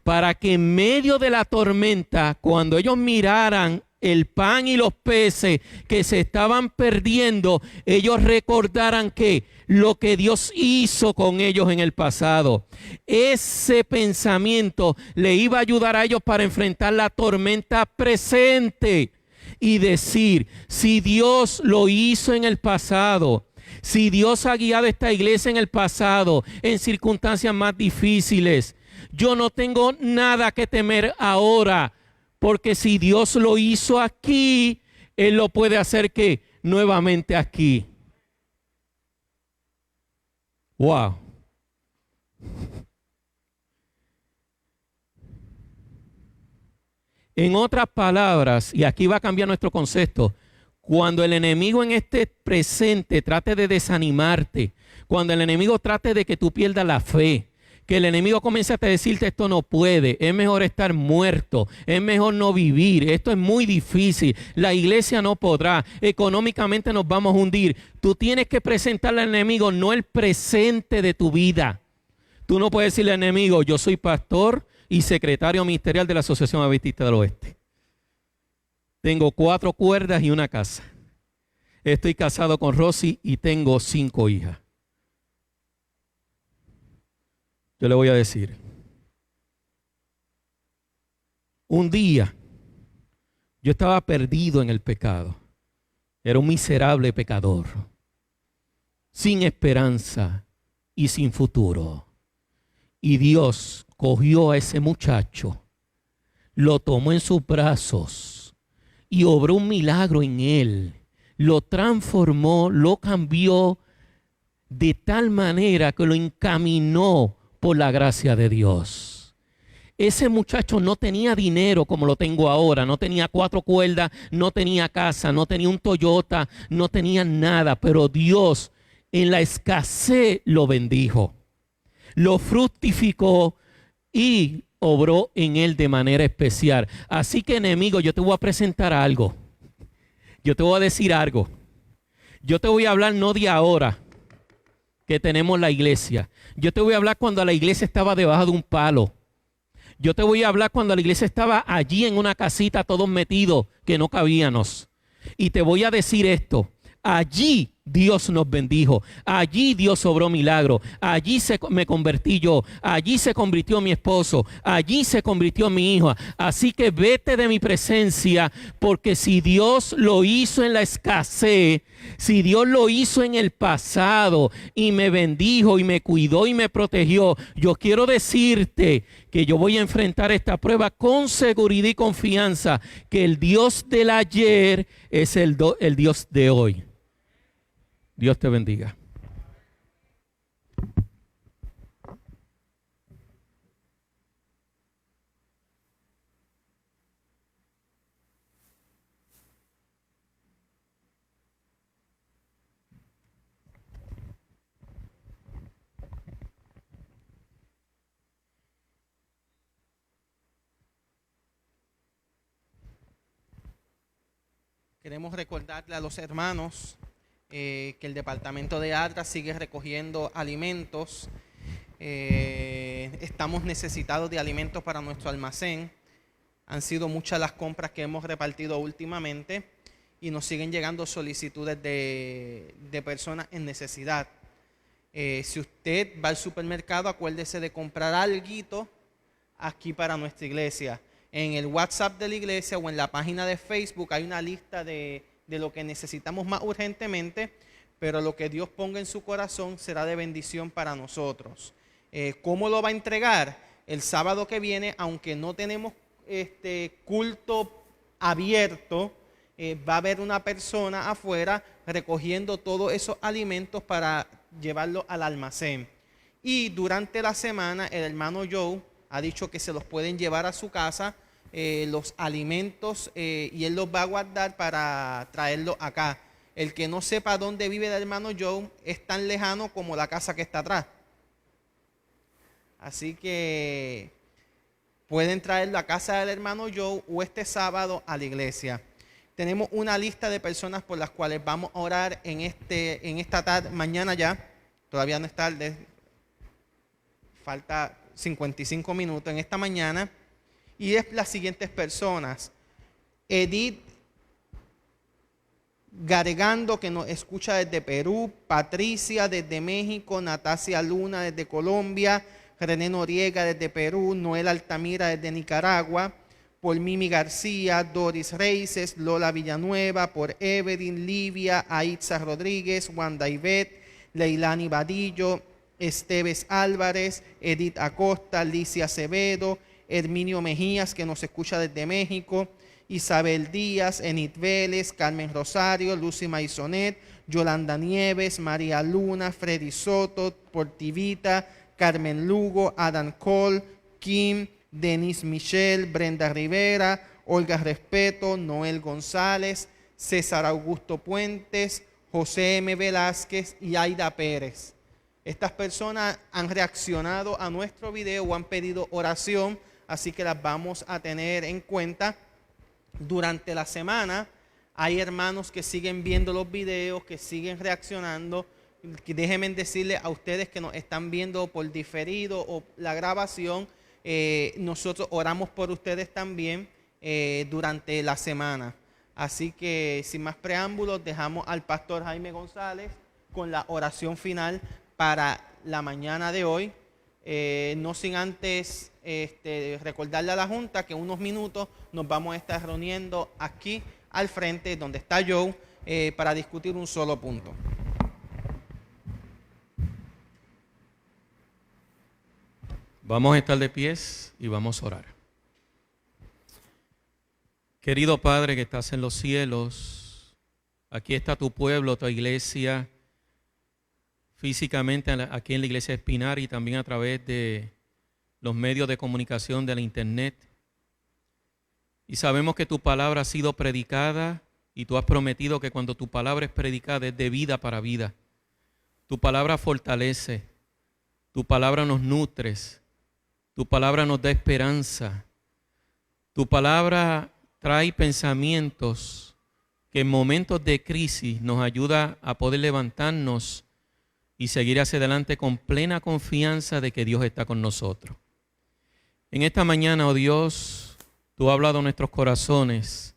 Para que en medio de la tormenta, cuando ellos miraran el pan y los peces que se estaban perdiendo, ellos recordaran que lo que Dios hizo con ellos en el pasado. Ese pensamiento le iba a ayudar a ellos para enfrentar la tormenta presente y decir, si Dios lo hizo en el pasado, si Dios ha guiado esta iglesia en el pasado en circunstancias más difíciles, yo no tengo nada que temer ahora, porque si Dios lo hizo aquí, Él lo puede hacer ¿qué? Nuevamente aquí. Wow. En otras palabras, y aquí va a cambiar nuestro concepto, cuando el enemigo en este presente trate de desanimarte, cuando el enemigo trate de que tú pierdas la fe, que el enemigo comience a decirte esto no puede, es mejor estar muerto, es mejor no vivir, esto es muy difícil, la iglesia no podrá, económicamente nos vamos a hundir. Tú tienes que presentarle al enemigo no el presente de tu vida. Tú no puedes decirle al enemigo, yo soy pastor y secretario ministerial de la Asociación Adventista del Oeste. Tengo 4 cuerdas y una casa. Estoy casado con Rosy y tengo 5 hijas. Yo le voy a decir, un día yo estaba perdido en el pecado. Era un miserable pecador, sin esperanza y sin futuro. Y Dios cogió a ese muchacho, lo tomó en sus brazos y obró un milagro en él. Lo transformó, lo cambió de tal manera que lo encaminó por la gracia de Dios. Ese muchacho no tenía dinero como lo tengo ahora, no tenía 4 cuerdas, no tenía casa, no tenía un Toyota, no tenía nada, pero Dios en la escasez lo bendijo, lo fructificó y obró en él de manera especial. Así que, enemigo, yo te voy a presentar algo, yo te voy a decir algo, yo te voy a hablar no de ahora que tenemos la iglesia. Yo te voy a hablar cuando la iglesia estaba debajo de un palo. Yo te voy a hablar cuando la iglesia estaba allí en una casita todos metidos que no cabíamos. Y te voy a decir esto. Allí Dios nos bendijo. Allí Dios obró milagro. Allí me convertí yo. Allí se convirtió mi esposo. Allí se convirtió mi hijo. Así que vete de mi presencia, porque si Dios lo hizo en la escasez, si Dios lo hizo en el pasado y me bendijo y me cuidó y me protegió, yo quiero decirte que yo voy a enfrentar esta prueba con seguridad y confianza, que el Dios del ayer es el Dios de hoy. Dios te bendiga. Queremos recordarle a los hermanos que el departamento de ADRA sigue recogiendo alimentos. Estamos necesitados de alimentos para nuestro almacén. Han sido muchas las compras que hemos repartido últimamente y nos siguen llegando solicitudes de personas en necesidad. Si usted va al supermercado, acuérdese de comprar alguito aquí para nuestra iglesia. En el WhatsApp de la iglesia o en la página de Facebook hay una lista de lo que necesitamos más urgentemente, pero lo que Dios ponga en su corazón será de bendición para nosotros. ¿Cómo lo va a entregar? El sábado que viene, aunque no tenemos culto abierto, va a haber una persona afuera recogiendo todos esos alimentos para llevarlos al almacén. Y durante la semana el hermano Joe ha dicho que se los pueden llevar a su casa, los alimentos, y él los va a guardar para traerlos acá. El que no sepa dónde vive el hermano Joe es tan lejano como la casa que está atrás. Así que pueden traerlo a casa del hermano Joe o este sábado a la iglesia. Tenemos una lista de personas por las cuales vamos a orar en esta tarde, mañana ya. Todavía no es tarde. Falta 55 minutos en esta mañana. Y es las siguientes personas: Edith Garegando, que nos escucha desde Perú; Patricia desde México; Natasia Luna desde Colombia; René Noriega desde Perú; Noel Altamira desde Nicaragua; por Mimi García; Doris Reises; Lola Villanueva; por Evelyn, Livia, Aitza Rodríguez; Wanda Ivette, Leilani Vadillo, Esteves Álvarez, Edith Acosta, Licia Acevedo, Herminio Mejías, que nos escucha desde México; Isabel Díaz, Enid Vélez, Carmen Rosario, Lucy Maisonet, Yolanda Nieves, María Luna, Freddy Soto, Portivita, Carmen Lugo, Adam Cole, Kim, Denise Michelle, Brenda Rivera, Olga Respeto, Noel González, César Augusto Puentes, José M. Velázquez y Aida Pérez. Estas personas han reaccionado a nuestro video o han pedido oración, así que las vamos a tener en cuenta durante la semana. Hay hermanos que siguen viendo los videos, que siguen reaccionando. Déjenme decirles a ustedes que nos están viendo por diferido o la grabación, nosotros oramos por ustedes también durante la semana. Así que sin más preámbulos, dejamos al pastor Jaime González con la oración final para la mañana de hoy. No sin antes recordarle a la Junta que en unos minutos nos vamos a estar reuniendo aquí al frente donde está Joe para discutir un solo punto. Vamos a estar de pies y vamos a orar. Querido Padre que estás en los cielos, aquí está tu pueblo, tu iglesia, físicamente aquí en la iglesia Espinar y también a través de los medios de comunicación de la internet. Y sabemos que tu palabra ha sido predicada y tú has prometido que cuando tu palabra es predicada es de vida para vida. Tu palabra fortalece, tu palabra nos nutre, tu palabra nos da esperanza, tu palabra trae pensamientos que en momentos de crisis nos ayuda a poder levantarnos y seguir hacia adelante con plena confianza de que Dios está con nosotros. En esta mañana, oh Dios, tú has hablado a nuestros corazones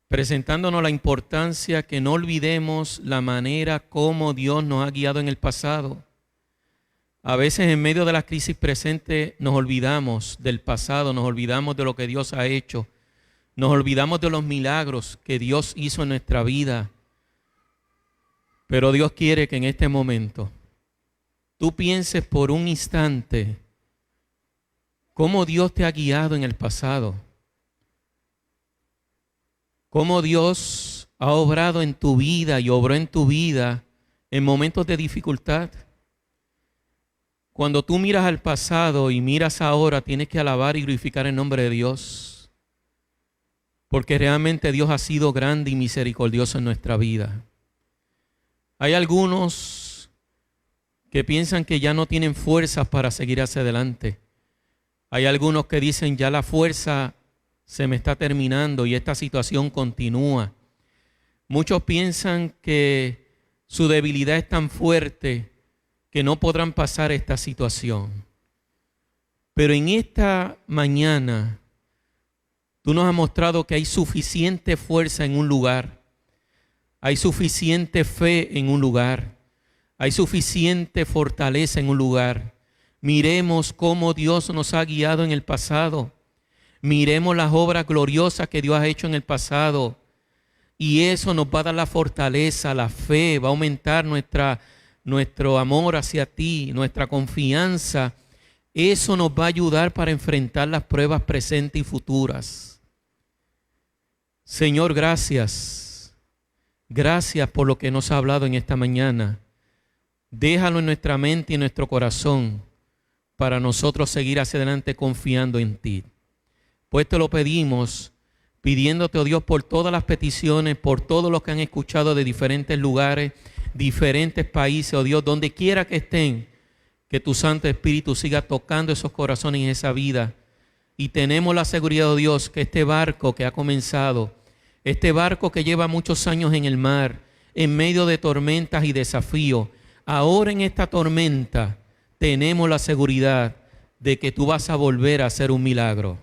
presentándonos la importancia que no olvidemos la manera como Dios nos ha guiado en el pasado. A veces en medio de la crisis presente nos olvidamos del pasado, nos olvidamos de lo que Dios ha hecho, nos olvidamos de los milagros que Dios hizo en nuestra vida. Pero Dios quiere que en este momento tú pienses por un instante cómo Dios te ha guiado en el pasado, cómo Dios ha obrado en tu vida y obró en tu vida en momentos de dificultad. Cuando tú miras al pasado y miras ahora, tienes que alabar y glorificar el nombre de Dios, porque realmente Dios ha sido grande y misericordioso en nuestra vida. Hay algunos que piensan que ya no tienen fuerzas para seguir hacia adelante. Hay algunos que dicen, ya la fuerza se me está terminando y esta situación continúa. Muchos piensan que su debilidad es tan fuerte que no podrán pasar esta situación. Pero en esta mañana, tú nos has mostrado que hay suficiente fuerza en un lugar, hay suficiente fe en un lugar, hay suficiente fortaleza en un lugar. Miremos cómo Dios nos ha guiado en el pasado. Miremos las obras gloriosas que Dios ha hecho en el pasado. Y eso nos va a dar la fortaleza, la fe, va a aumentar nuestro amor hacia ti, nuestra confianza. Eso nos va a ayudar para enfrentar las pruebas presentes y futuras. Señor, gracias. Gracias por lo que nos ha hablado en esta mañana. Déjalo en nuestra mente y en nuestro corazón para nosotros seguir hacia adelante confiando en ti. Pues te lo pedimos, pidiéndote, oh Dios, por todas las peticiones, por todos los que han escuchado de diferentes lugares, diferentes países, oh Dios, donde quiera que estén, que tu Santo Espíritu siga tocando esos corazones y esa vida. Y tenemos la seguridad, oh Dios, que este barco que ha comenzado, este barco que lleva muchos años en el mar, en medio de tormentas y desafíos, ahora en esta tormenta tenemos la seguridad de que tú vas a volver a hacer un milagro.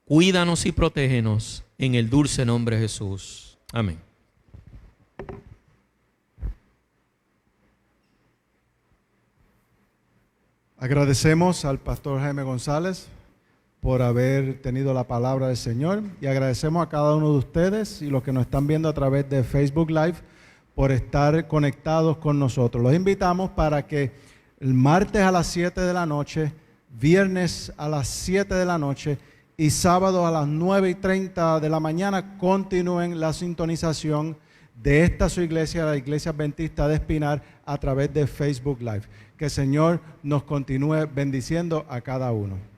Cuídanos y protégenos en el dulce nombre de Jesús. Amén. Agradecemos al pastor Jaime González por haber tenido la palabra del Señor y agradecemos a cada uno de ustedes y los que nos están viendo a través de Facebook Live por estar conectados con nosotros. Los invitamos para que el martes a las 7 de la noche, viernes a las 7 de la noche y sábado a las 9:30 de la mañana continúen la sintonización de esta su iglesia, la Iglesia Adventista de Espinar, a través de Facebook Live. Que el Señor nos continúe bendiciendo a cada uno.